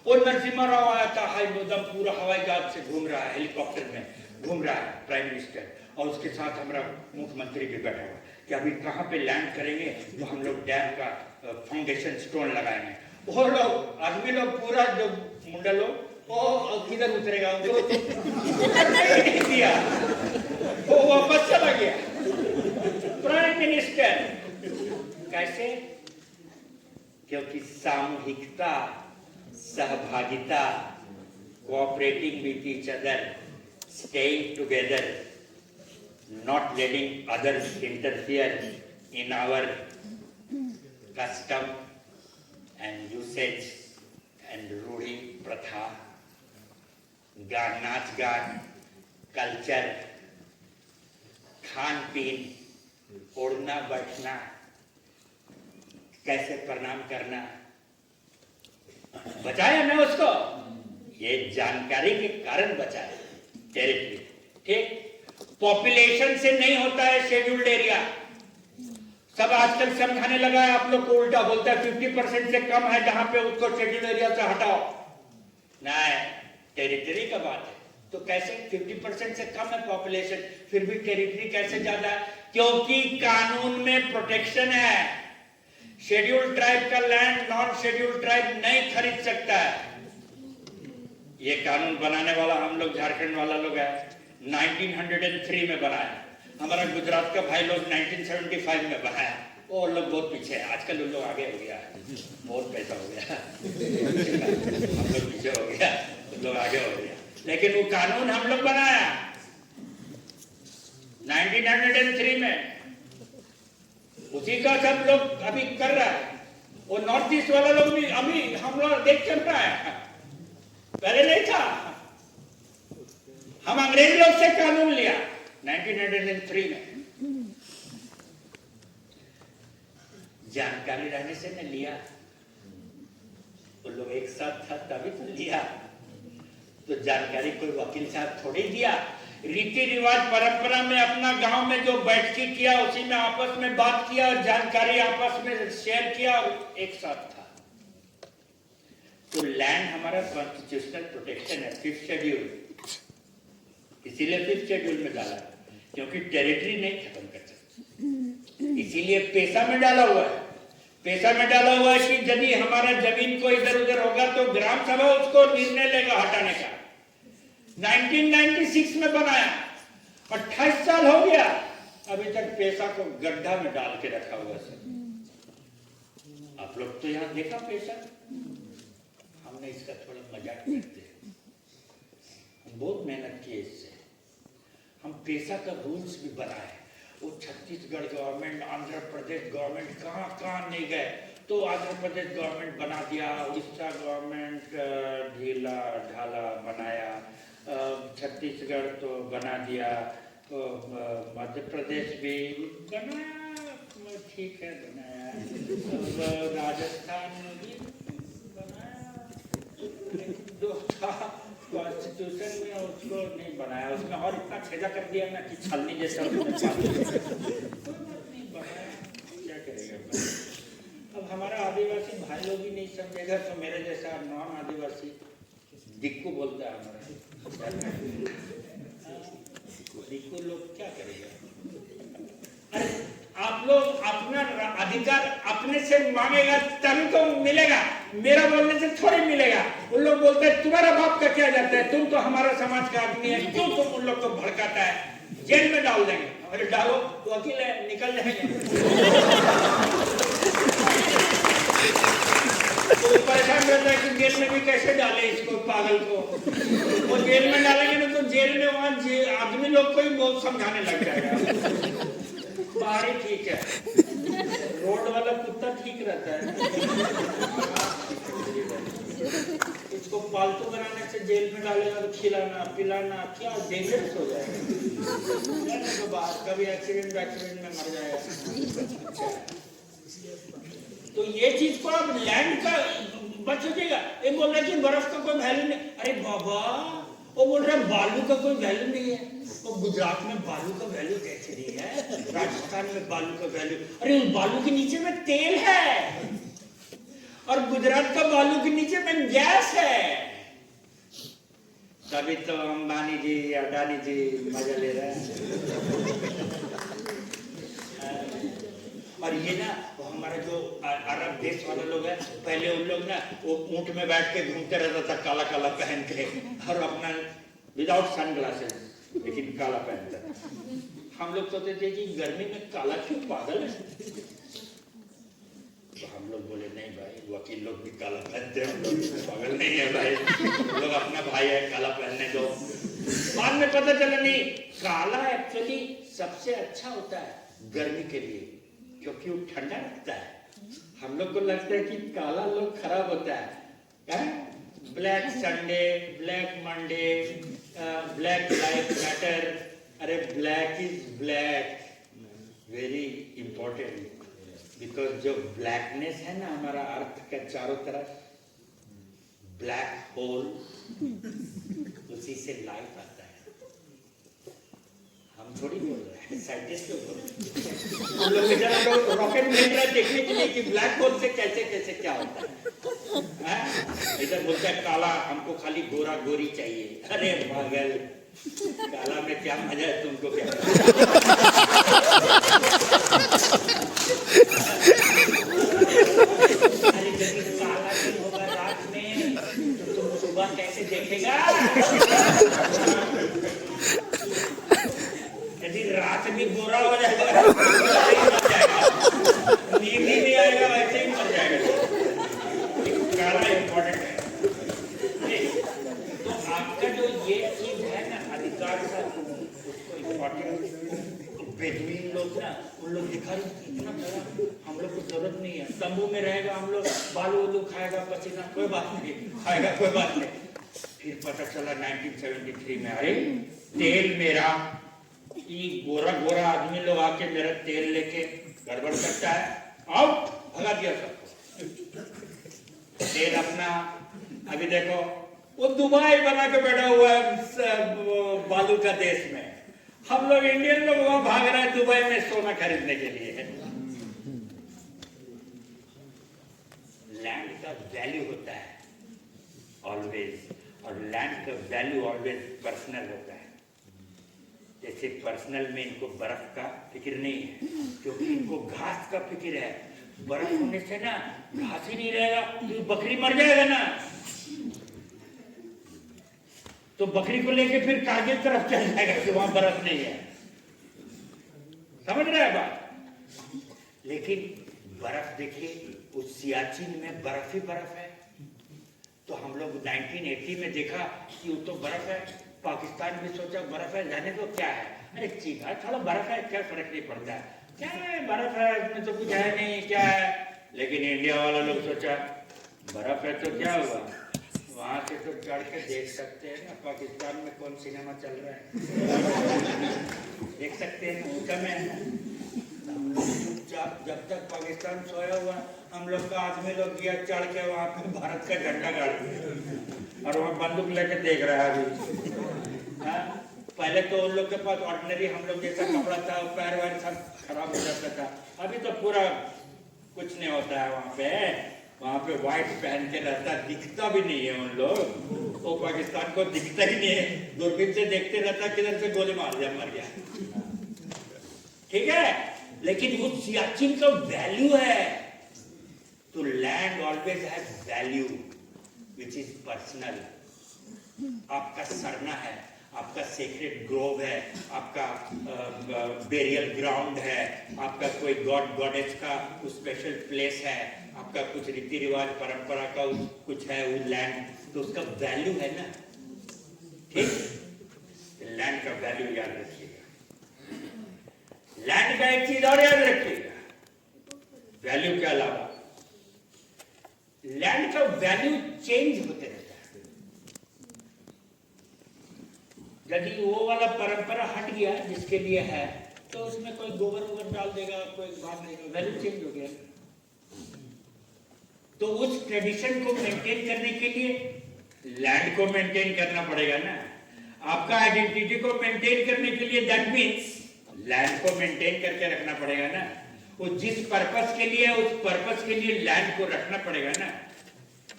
और नरसिम्हा राव आया था, एकदम पूरा हवाई जहाज से घूम रहा है, हेलीकॉप्टर में घूम रहा है प्राइम मिनिस्टर, और उसके साथ हमारा मुख्यमंत्री भी बैठा हुआ कि अभी कहाँ पे लैंड करेंगे तो हम लोग डैम का फाउंडेशन स्टोन लगाएंगे। वो लोग आदमी लोग पूरा जो मुंडा लोग वो किधर उतरेगा, नहीं दिया, वो वापस चला गया प्राइम मिनिस्टर। कैसे? क्योंकि सामूहिकता, सहभागिता, cooperating with each other, staying together, not letting others interfere in our custom and usage and रूढ़ी प्रथा, नाच गान, कल्चर, खान पीन, उड़ना बैठना, कैसे प्रणाम करना, बचाया ना उसको। ये जानकारी के कारण बचाया टेरिटरी। ठीक, पॉपुलेशन से नहीं होता है शेड्यूल्ड एरिया। सब आजकल समझाने लगा है, आप लोग को उल्टा बोलता है 50% से कम है जहां पे उसको शेड्यूल्ड एरिया से हटाओ। नहीं, टेरिटरी का बात है तो कैसे 50% से कम है पॉपुलेशन, फिर भी टेरिटरी कैसे ज्यादा है? क्योंकि कानून में प्रोटेक्शन है। शेड्यूल्ड ट्राइब का लैंड नॉन शेड्यूल्ड ट्राइब नहीं खरीद सकता है। ये कानून बनाने वाला हम लोग झारखंड वाला लोग है, 1903 में बनाया। हमारा गुजरात का भाई लोग 1975 में बनाया। वो लोग बहुत पीछे है, आजकल वो लोग आगे हो गया है, बहुत पैसा हो गया हम लोग पीछे हो गया, वो लोग आगे हो गया। लेकिन वो कानून हम लोग बनाया 1903 में, उसी का सब लोग अभी कर रहा है। वो नॉर्थ ईस्ट वाला लोग भी अभी हम लोग देख चल रहा है, पहले नहीं था। हम अंग्रेज लोग से कानून लिया 1903 में। जानकारी रहने से न लिया, वो लोग एक साथ था तभी तो लिया। तो जानकारी कोई वकील साहब थोड़ी दिया, रीति रिवाज परंपरा में अपना गांव में जो बैठकी किया उसी में आपस में बात किया और जानकारी आपस में शेयर किया और एक साथ था। तो लैंड हमारा कॉन्स्टिट्यूशनल प्रोटेक्शन है, 5th शेड्यूल, इसीलिए 5th शेड्यूल में डाला, क्योंकि टेरिटरी नहीं खत्म कर सकते। इसीलिए पेशा में डाला हुआ है। पेशा में डाला हुआ है कि यदि हमारा जमीन को इधर उधर होगा तो ग्राम सभा उसको निर्णय लेगा हटाने का। 1996 में बनाया, 28 साल हो गया, अभी तक पेशा को गड्ढा में डाल के रखा हुआ है। आप लोग तो यहाँ देखा पेशा, हमने इसका थोड़ा मजाक करते हैं, हम बहुत मेहनत किए इससे। हम पेशा का रूल्स भी बनाए, वो छत्तीसगढ़ गवर्नमेंट, आंध्र प्रदेश गवर्नमेंट कहाँ नहीं गए, तो आंध्र प्रदेश गवर्नमेंट बना दिया, उड़ीसा गवर्नमेंट ढीला ढाला बनाया, छत्तीसगढ़ तो बना दिया, तो मध्य प्रदेश भी बनाया, ठीक है बनाया, राजस्थान भी बनाया, जो था कॉन्स्टिट्यूशन में उसको नहीं बनाया, उसमें और इतना छेदा कर दिया ना कि छलनी जैसा क्या करेगा। अब हमारा आदिवासी भाई लोग ही नहीं समझेगा तो मेरे जैसा नॉन आदिवासी दिक्कू बोलता है हमारा, दिक्कू लोग क्या करेगा। अरे आप लोग अपना अधिकार अपने से मांगेगा तभी तो मिलेगा, मेरा बोलने से थोड़ी मिलेगा। उन लोग बोलते हैं तुम्हारा बाप का क्या जाता है, तुम तो हमारा समाज का आदमी है, क्यों तुम उन लोग को भड़काता है, जेल में डाल देंगे। अरे डालो, वकील है निकल जाएंगे। तो परेशान रहता है कि जेल में भी कैसे डाले इसको, पागल को। वो जेल में डाला लोग को ही बहुत समझाने लग जाएगा। बाहरी ठीक है, रोड वाला कुत्ता ठीक रहता है। इसको पालतू बनाने से जेल में डालेगा तो खिलाना पिलाना क्या डेंजरस हो जाएगा। तो बाहर कभी एक्सीडेंट में मर जाएगा। तो ये चीज को आप लैंड का बच सकेगा। ये बोल रहे कि बर्फ का कोई वैल्यू नहीं। अरे बाबा, वो बोल रहे बालू का कोई वैल्यू नहीं है। तो गुजरात में बालू का वैल्यू कैसे नहीं है, राजस्थान में बालू का वैल्यू। अरे उस बालू के नीचे में तेल है और गुजरात का बालू के नीचे में गैस है। तभी तो अंबानी जी अडानी जी मजा ले रहे हैं। और ये ना वो हमारा जो अरब देश वाले लोग हैं, पहले उन लोग ना वो ऊंट में बैठ के घूमते रहता था काला काला पहन के और अपना विदाउट सन ग्लासेस, लेकिन काला पहनता। हम लोग सोचते थे कि गर्मी में काला क्यों, पागल है। तो हम लोग बोले नहीं भाई, वकील लोग भी काला पहनते हैं, हम लोग पागल नहीं है भाई, लोग अपना भाई है, काला पहनने दो। बाद में पता चला नहीं, काला एक्चुअली सबसे अच्छा होता है गर्मी के लिए, क्योंकि वो ठंडा रखता है। हम लोग को लगता है कि काला लोग खराब होता है। Black Sunday, black Monday, black life matter. अरे black is black, very important, because जो ब्लैकनेस है ना हमारा अर्थ का चारों तरफ, ब्लैक होल, उसी से लाइफ आता है। हम थोड़ी बोल रहे हैं, साइंटिस्ट लोग बोल रहे हैं। हम लोग इधर रॉकेट भेज रहे हैं देखने के लिए कि ब्लैक होल से कैसे कैसे क्या होता है। इधर बोलता है काला, हमको खाली गोरा गोरी चाहिए। अरे पागल, काला में क्या मजा है, तुमको क्या? अरे जब काला दिन होगा रात में तो तुम सुबह कैसे देखेगा? यदि रात भी गोरा हो जाएगा, नींद ही नहीं आएगा, वैसे ही मर जाएगा। काला इंपॉर्टेंट है। तो आपका जो ये चीज है ना अधिकार का, उसको इम्पोर्टेंट। बेदुइन लोग ना, उन लोग दिखा रहे इतना बड़ा, हम लोग को जरूरत नहीं है, तंबू में रहेगा, हम लोग बालू वालू खाएगा, पसीना कोई बात नहीं, खाएगा कोई बात नहीं। फिर पता चला 1973 में, अरे तेल मेरा, ये गोरा गोरा आदमी लोग आके मेरा तेल लेके गड़बड़ करता है, आओ भगा दिया सबको। तेल अपना, अभी देखो वो दुबई बना के बैठा हुआ है बालू का देश में, हम लोग इंडियन लोग वहां भाग रहे हैं दुबई में सोना खरीदने के लिए। लैंड का वैल्यू होता है ऑलवेज, और लैंड का वैल्यू ऑलवेज पर्सनल होता है। जैसे पर्सनल में इनको बर्फ का फिक्र नहीं है, क्योंकि इनको घास का फिक्र है। बर्फ होने से ना घास ही नहीं रहेगा तो बकरी मर जाएगा ना, तो बकरी को लेके फिर कारगिल तरफ चल जाएगा कि वहां बर्फ नहीं है। समझ रहे हैं बात? लेकिन बर्फ देखिए, उस सियाचिन में बर्फ ही बर्फ है। तो हम लोग 1980 में देखा कि वो तो बर्फ है, पाकिस्तान भी सोचा बर्फ है, जाने तो क्या है, अरे ठीक है थोड़ा बर्फ है, क्या फर्क नहीं पड़ता है, क्या है बर्फ है, इसमें तो कुछ है नहीं, क्या है। लेकिन इंडिया वाला लोग सोचा बर्फ है तो क्या हुआ, वहां से तो चढ़ के देख सकते हैं ना पाकिस्तान में कौन सिनेमा चल रहा है, देख सकते हैं कम है। जब तक पाकिस्तान सोया हुआ, हम लोग का आदमी लोग गया चढ़ के वहां पे भारत का झंडा गाड़ दिया और वहां बंदूक लेके देख रहा है अभी। पहले तो उन लोग के पास ऑर्डिनरी हम लोग जैसा कपड़ा था, पैर वैर सब खराब हो जाता था, अभी तो पूरा कुछ नहीं होता है वहां पे व्हाइट पहन के रहता, दिखता भी नहीं है उन लोग, वो पाकिस्तान को दिखता ही नहीं है, दूरबीन से देखते रहता, किधर से गोली मार दिया मर गया, ठीक है। लेकिन वो सियाचिन का वैल्यू है, तो land always has value which is personal. आपका सरना है, आपका सेक्रेट ग्रोव है, आपका बेरियल ग्राउंड है, आपका कोई गॉड गॉडेस का स्पेशल प्लेस है, आपका कुछ रीति रिवाज परंपरा का कुछ है वो लैंड, तो उसका वैल्यू है ना, ठीक। लैंड का वैल्यू याद रखिएगा। लैंड का एक चीज और याद रखिएगा, वैल्यू के अलावा लैंड का वैल्यू चेंज होते रहता है। यदि वो वाला परंपरा हट गया जिसके लिए है, तो उसमें कोई गोबर वोबर डाल देगा, कोई बात नहीं, वैल्यू चेंज हो गया। तो उस ट्रेडिशन को मेंटेन करने के लिए लैंड को मेंटेन करना पड़ेगा ना। आपका आइडेंटिटी को मेंटेन करने के लिए दैट मीन्स लैंड को मेंटेन करके रखना पड़ेगा ना। वो जिस पर्पस के लिए, उस पर्पस के लिए लैंड को रखना पड़ेगा ना।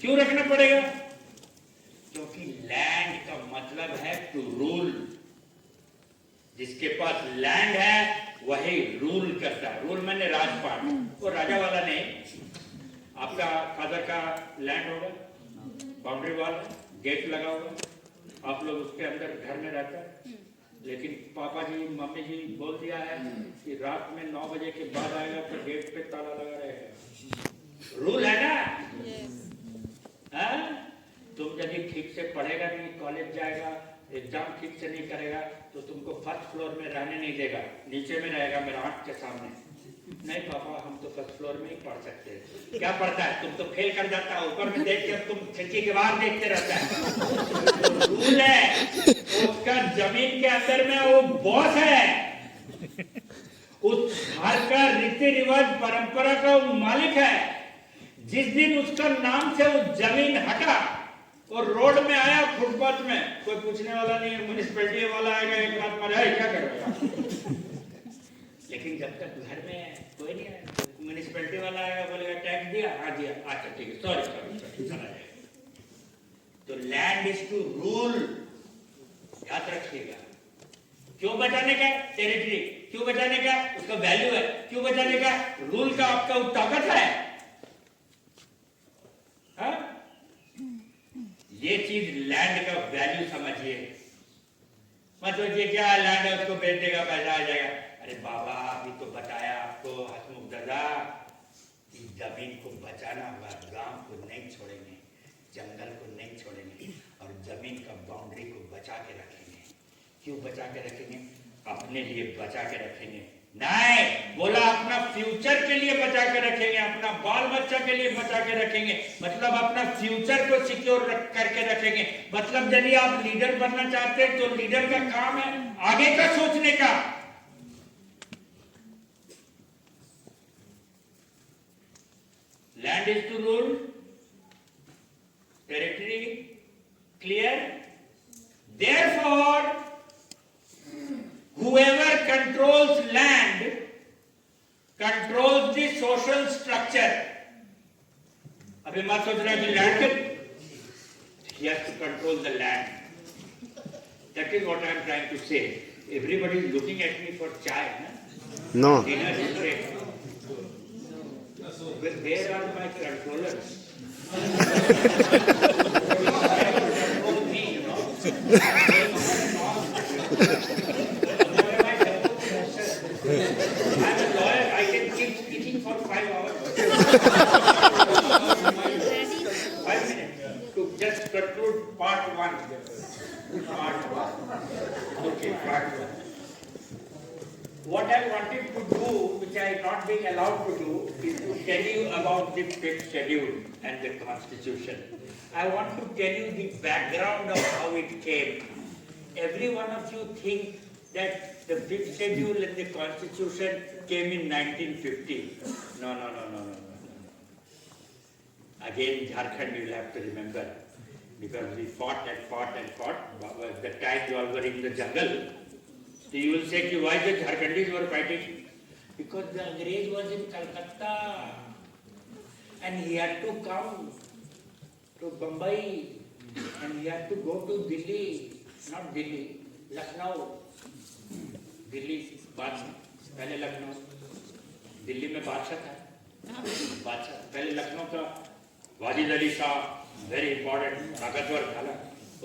क्यों रखना पड़ेगा? क्योंकि लैंड का मतलब है टू रूल। जिसके पास लैंड है वही रूल करता है। रूल मैंने राजपाट, वो राजा वाला नहीं। आपका फादर का लैंड होगा, बाउंड्री वॉल, गेट लगा होगा, आप लोग उसके अंदर घर में रहते हैं, लेकिन पापा जी मम्मी जी बोल दिया है कि रात में 9 बजे के बाद आएगा तो गेट पे ताला लगा रहेगा। रूल है ना। तुम यदि ठीक से पढ़ेगा नहीं, कॉलेज जाएगा, एग्जाम ठीक से नहीं करेगा, तो तुमको फर्स्ट फ्लोर में रहने नहीं देगा, नीचे में रहेगा मेरा आंख के सामने। नहीं पापा, हम तो फर्स्ट फ्लोर में ही पढ़ सकते हैं। क्या पढ़ता है? तुम तो फेल कर जाता है, ऊपर में देख के तुम खिड़की के बाहर देखते रहता है। रूल है, उसका जमीन के अंदर में वो बॉस है, उस घर का रीति रिवाज परंपरा का वो मालिक है। जिस दिन उसका नाम से वो जमीन हटा और रोड में आया, फुटपाथ में, कोई पूछने वाला नहीं है। म्युनिसिपैलिटी वाला आएगा, एक बात मारे क्या करेगा। लेकिन जब तक घर में कोई नहीं आया, म्युनिसिपैलिटी वाला आएगा, बोलेगा टैक्स दिया, हाँ दिया, अच्छा ठीक है, सॉरी सॉरी, चला जाएगा। तो लैंड इज टू रूल, याद रखिएगा। क्यों बचाने का? टेरिटरी। क्यों बचाने का? उसका वैल्यू है। क्यों बचाने का? रूल का आपका ताकत है। हाँ? ये चीज लैंड का वैल्यू समझिए। मत सोचिए क्या लैंड है उसको बेच देगा, पैसा आ जाएगा। अरे बाबा, अभी तो बताया आपको हसमुख दादा, जमीन को बचाना होगा, गांव को नहीं छोड़ेंगे, जंगल को नहीं छोड़ेंगे, और जमीन का बाउंड्री को बचा के रखेंगे। क्यों बचा के रखेंगे? अपने लिए बचा के रखेंगे। नहीं, बोला अपना फ्यूचर के लिए बचा के रखेंगे, अपना बाल बच्चा के लिए बचा के रखेंगे, मतलब अपना फ्यूचर को सिक्योर करके रखेंगे। मतलब यदि आप लीडर बनना चाहते हैं तो लीडर का काम है आगे का सोचने का। Land is to rule, territory clear. Therefore, whoever controls land controls the social structure. अभी मत सोच रहे कि लैंड के, he has to control the land. That is what I am trying to say. Everybody is looking at me for chai, na? No. Dinner is ready. But where are my controllers? Control me, you know. I'm a lawyer. I can keep speaking for 5 hours. 5 minutes to just conclude part 1. Part 1. Okay, part 1. What I wanted to do, which I am not being allowed to do, is to tell you about the 5th schedule and the Constitution. I want to tell you the background of how it came. Every one of you think that the 5th schedule and the Constitution came in 1950. No. Again, Jharkhand you will have to remember, because we fought. The time you all were in the jungle. So you will say, why the Jharkhandis were fighting? Because the Angrez was in Calcutta and he had to come to Bombay and he had to go to Delhi, not Delhi, Lucknow. Delhi, पहले लखनऊ, दिल्ली में बादशाह था, पहले लखनऊ का Wajid Ali Shah, very important, ताकतवर था ना,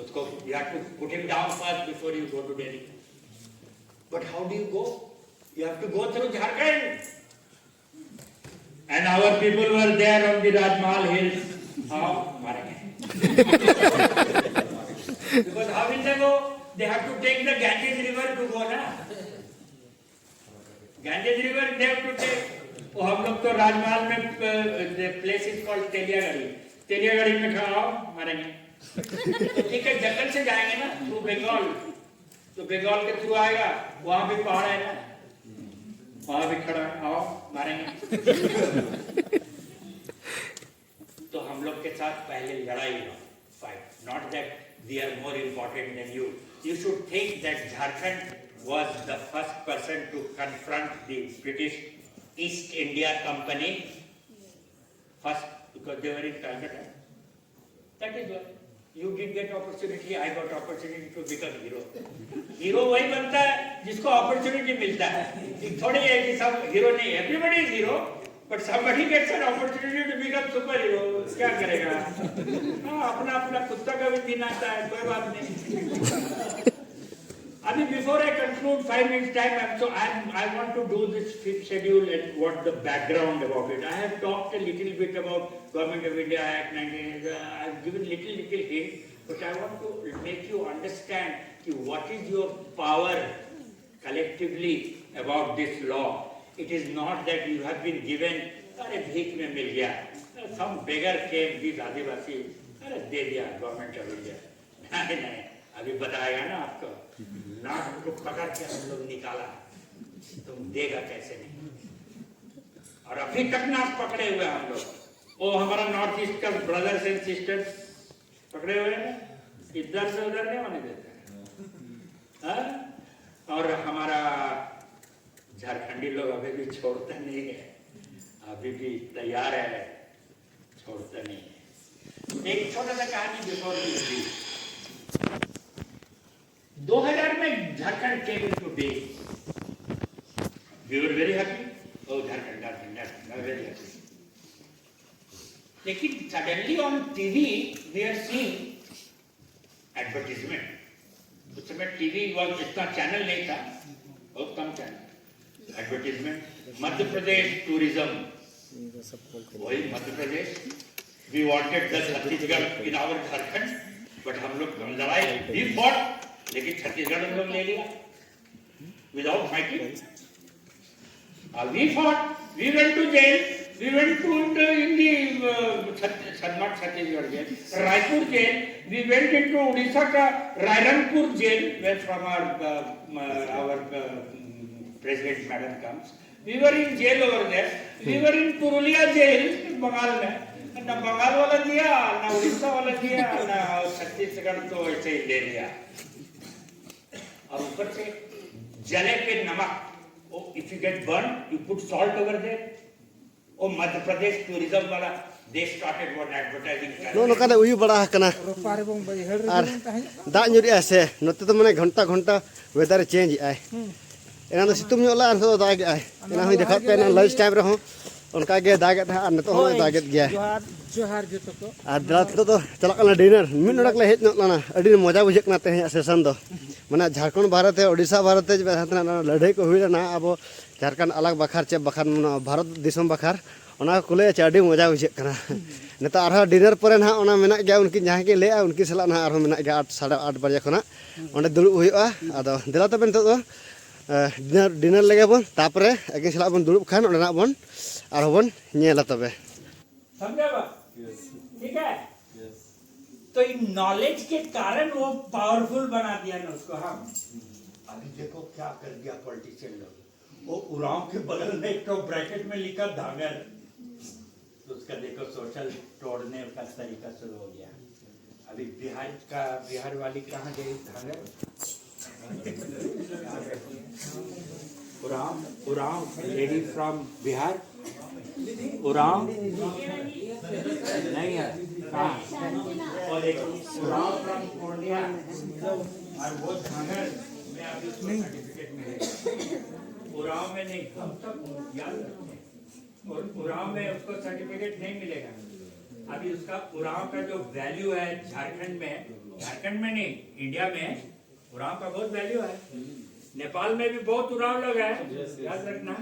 उसको you have to put him down first before you go to Delhi. But how do you go? You have to go through Jharkhand. And our people were there on the Rajmahal hills. How? Because how will they go? They have to take the Ganges river to go ना. Ganges river they have to take. वो हम लोग तो राजमहल में the place is called Teliagarhi. Teliagarhi में खड़ा मारेंगे. तो ठीक है जंगल से जाएंगे ना थ्रू बंगाल. तो बंगाल के थ्रू आएगा वहाँ भी पहाड़ है ना. वहाँ भी खड़ा आओ मारेंगे. तो हम लोग के साथ पहले लड़ाई हो. Fight. Not that we are more important than you. You should think that Jharkhand was the first person to confront the British East India Company. First, because they were in Calcutta. That is why. You did get opportunity, I got opportunity to become hero. Hero वही बनता है जिसको opportunity मिलता है. थोड़ी है कि सब hero नहीं. Everybody is hero. But somebody gets an opportunity to become superhero. क्या करेगा? हाँ अपना अपना कुत्ता का भी दिन आता है कोई बात नहीं. अभी before I conclude 5 minutes time, I want to do this fifth schedule and what the background about it. I have talked a little bit about Government of India Act 19. I have given little hint, but I want to make you understand what is your power collectively about this law. It is not that you have been given, अरे भीख में मिल गया. Some beggar came, these आदिवासी, अरे दे दिया Government of India. नहीं, अभी बताएगा ना आपको. नाक को पकड़ के हम लोग निकाला. तुम देगा कैसे नहीं. और अभी तक नाक पकड़े हुए हम लोग. वो हमारा नॉर्थ ईस्ट का ब्रदर्स एंड सिस्टर्स पकड़े हुए हैं. इधर से उधर नहीं होने देते. और हमारा झारखंडी लोग अभी भी छोड़ते नहीं है. अभी भी तैयार है. छोड़ते नहीं है. एक छोटा सा कहानी बिफोर 2000 में Jharkhand came into being. We were very happy. Oh, Jharkhand very happy. लेकिन suddenly on TV we are seeing advertisement. उस समय TV इतना चैनल नहीं था. बहुत कम channel. Advertisement. Madhya Pradesh tourism. वही Madhya Pradesh. We wanted the Chhattisgarh in our Jharkhand. But हम लोग लड़ाई we fought. लेकिन छत्तीसगढ़ हम लोग ले लिया without fighting. We fought. We went to jail. We went to in the not Chhattisgarh jail, Raipur jail. We went into Odisha ka Rairanpur jail, where from our president madam comes. We were in jail over there. We were in Purulia jail, Bengal में. ना बंगाल वाला दिया, ना उड़ीसा वाला दिया, ना छत्तीसगढ़ तो ऐसे ही ले लिया. और ऊपर से जले पे नमक. If you get burned, you put salt over there. Oh, Madhya Pradesh tourism वाला, they started one advertising. नो का उयु बड़ा कना. और दाग nyuri से नोते तो मने घंटा वेदर चेंज आए. एना तो सितुम ᱧᱚᱜ ला और तो दाग आए. एना होई देखा पे ना लंच टाइम रे हो उनका गे दाग था और नतो हो दाग गया. जोहार जतो को. और रात तो चला कना डिनर मिन नडक ले हेज ᱧᱚᱜ लाना. अडी मजा बुझेक ना ते सेशन दो. माने झारखंड भारत है ओडिशा भारत है लड़ाई को हुई ना अब झारखंड अलग बखार चे बखार भारत दिसम बखार ओना कुले चे अडी मजा बुझे कना. नेता आर डिनर पर ना ओना मेना गया उनकी जहां के ले उनकी सला ना आर मेना गया 8 8:30 बजे खना ओंडे दुलु हुईआ. आदो दिला तबे नतो डिनर लगे बन तापरे अगे सला बन दुलु खान ओना बन आर बन नेला तबे. समझा बा? ठीक है. तो इन नॉलेज के कारण वो पावरफुल बना दिया ना उसको. हम अभी देखो क्या कर दिया पॉलिटिशियन लोग. वो उरांव के बगल में एक तो ब्रैकेट में लिखा धांगर. तो उसका देखो सोशल तोड़ने का तरीका शुरू हो गया. अभी बिहार वाली कहाँ गई धांगर. Oraon lady from Bihar. उरांव नहीं है. और एक उरांव फ्रॉम पूर्णिया. और वो धांगर में अभी उसको सर्टिफिकेट मिलेगा. उरांव में नहीं. हम सब याद रखें. और उरांव में उसको सर्टिफिकेट नहीं मिलेगा. अभी उसका उरांव का जो वैल्यू है झारखंड में नहीं इंडिया में उरांव का बहुत वैल्यू है. नेपाल में भी बहुत उरांव लोग है. याद रखना.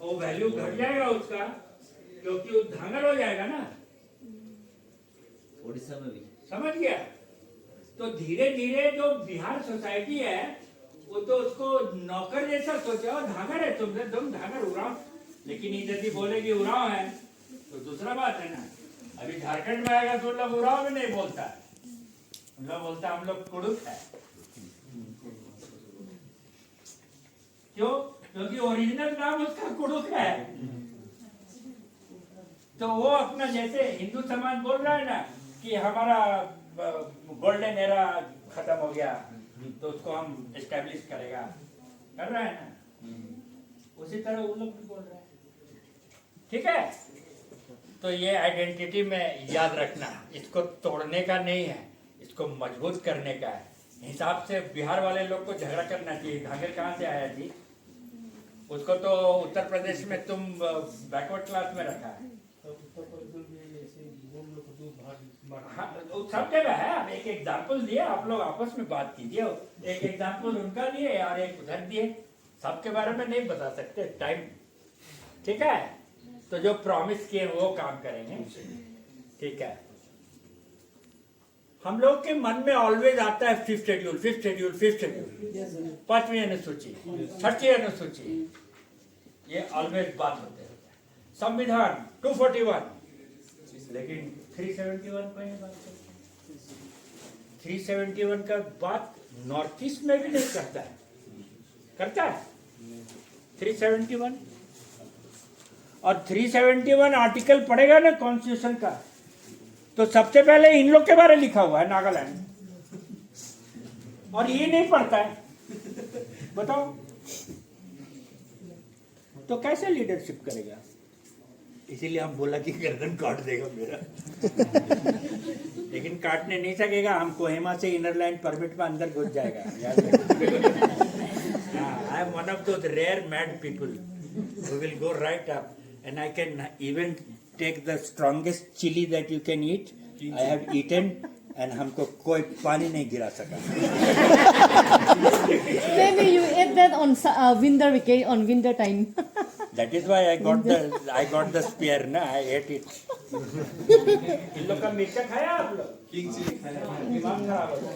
वो वैल्यू घट जाएगा उसका क्योंकि वो धांगर हो जाएगा ना. उड़ीसा में भी समझ गया. तो धीरे धीरे जो बिहार सोसाइटी है वो तो उसको नौकर जैसा सोचा और धागर है, तुम धागर उड़ाओ, लेकिन यदि बोलेगी उड़ाओ है तो दूसरा बात है ना। अभी झारखंड में आएगा तो लोग उड़ाओ भी नहीं बोलता है, हम लोग बोलता है हम लोग कुड़ुक है। क्यों? क्योंकि ओरिजिनल नाम उसका कुड़ुक है। तो वो अपना जैसे हिंदू समाज बोल रहा है ना कि हमारा गोल्डन एरा खत्म हो गया तो उसको हम एस्टेब्लिश करेगा, कर रहा है ना, उसी तरह वो लोग भी बोल रहे हैं। ठीक है, तो ये आइडेंटिटी में याद रखना, इसको तोड़ने का नहीं है, इसको मजबूत करने का है। हिसाब से बिहार वाले लोग को झगड़ा करना चाहिए। धागर कहाँ से आया जी? उसको तो उत्तर प्रदेश में तुम बैकवर्ड क्लास में रखा है। हाँ, सब जगह है। अब एक एग्जाम्पल दिए, आप लोग आपस में बात कीजिए। एक एग्जाम्पल उनका दिए और एक उधर दिए, सबके बारे में नहीं बता सकते टाइम। ठीक है, तो जो प्रॉमिस किए वो काम करेंगे। ठीक है, हम लोग के मन में ऑलवेज आता है fifth schedule, fifth schedule, fifth schedule, 5वीं अनुसूची, 6ठी अनुसूची, ये ऑलवेज बात होते हैं। संविधान 241, लेकिन 371 को नहीं बात करते। 371 का बात नॉर्थ ईस्ट में भी नहीं करता है, करता है 371। और 371 आर्टिकल पढ़ेगा ना कॉन्स्टिट्यूशन का, तो सबसे पहले इन लोग के बारे में लिखा हुआ है, नागालैंड, और ये नहीं पढ़ता है। बताओ, तो कैसे लीडरशिप करेगा? इसीलिए हम बोला कि गर्दन काट देगा मेरा। लेकिन काटने नहीं सकेगा, हम कोहिमा से इनर लाइन परमिट में अंदर घुस जाएगा। I am one of those rare mad people who will go right up, and I can even take the strongest chili that you can eat. I have eaten, and हमको कोई पानी नहीं गिरा सका। Maybe you ate that on winter vacation, on winter time. That is why I got the spear ना, I ate it. इन लोग का मिर्चा खाया आप लोग? दिमाग खराब हो गया।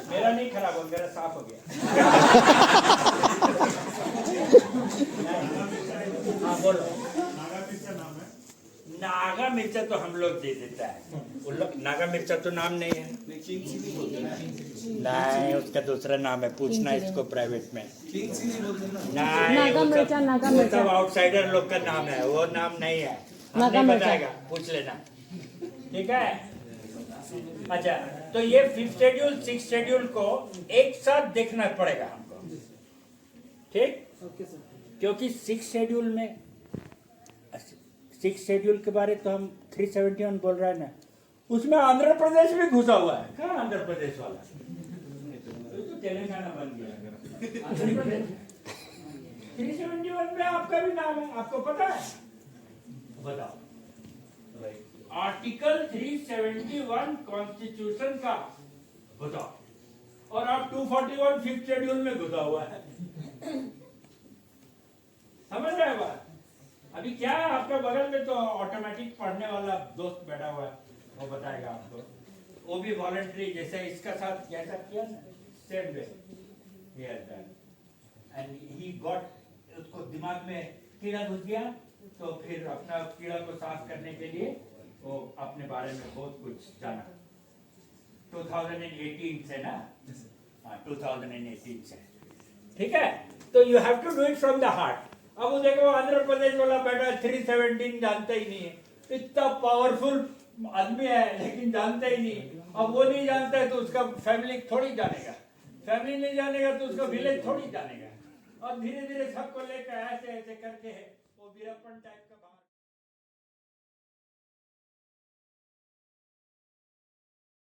मेरा नहीं खराब हो, मेरा साफ हो गया। हाँ बोलो। नागा मिर्चा तो हम लोग दे देता है, उन लोग नागा मिर्चा तो नाम नहीं है। नहीं, उसका दूसरा नाम है, पूछना इसको प्राइवेट में। नागा मिर्चा, नागा मिर्चा सब आउटसाइडर लोग का नाम है, वो नाम नहीं है, हम नहीं बताएगा, पूछ लेना। ठीक है, अच्छा, तो ये 5th शेड्यूल 6th शेड्यूल को एक साथ देखना पड़ेगा हमको। ठीक, क्योंकि 6th शेड्यूल में 6th शेड्यूल के बारे तो हम 371 बोल रहा है ना, उसमें आंध्र प्रदेश भी घुसा हुआ है। कहाँ आंध्र प्रदेश वाला? तो तेलंगाना बन गया आंध्र प्रदेश। 371 में आपका भी नाम है, आपको पता है? बताओ, आर्टिकल 371 कॉन्स्टिट्यूशन का बताओ, और आप 241 5th शेड्यूल में घुसा हुआ है। समझ रहे हो बात? अभी क्या है, आपके बगल में तो ऑटोमेटिक पढ़ने वाला दोस्त बैठा हुआ है, वो बताएगा आपको। वो भी वॉलंटरी, जैसे इसका साथ जैसा किया ना, same way and he got, उसको दिमाग में कीड़ा घुस गया, तो फिर अपना कीड़ा को साफ करने के लिए वो अपने बारे में बहुत कुछ जाना। 2018 से ना, हाँ 2018 से। ठीक है, तो you have to do it from the heart. अब वो देखो आंध्र प्रदेश वाला बैठा 317 जानता ही नहीं है, इतना पावरफुल आदमी है लेकिन जानता ही नहीं। अब वो नहीं जानता है तो उसका फैमिली थोड़ी जानेगा, फैमिली नहीं जानेगा तो उसका विलेज थोड़ी जानेगा, और धीरे धीरे सबको लेकर ऐसे ऐसे करके वो वीरप्पन टाइप का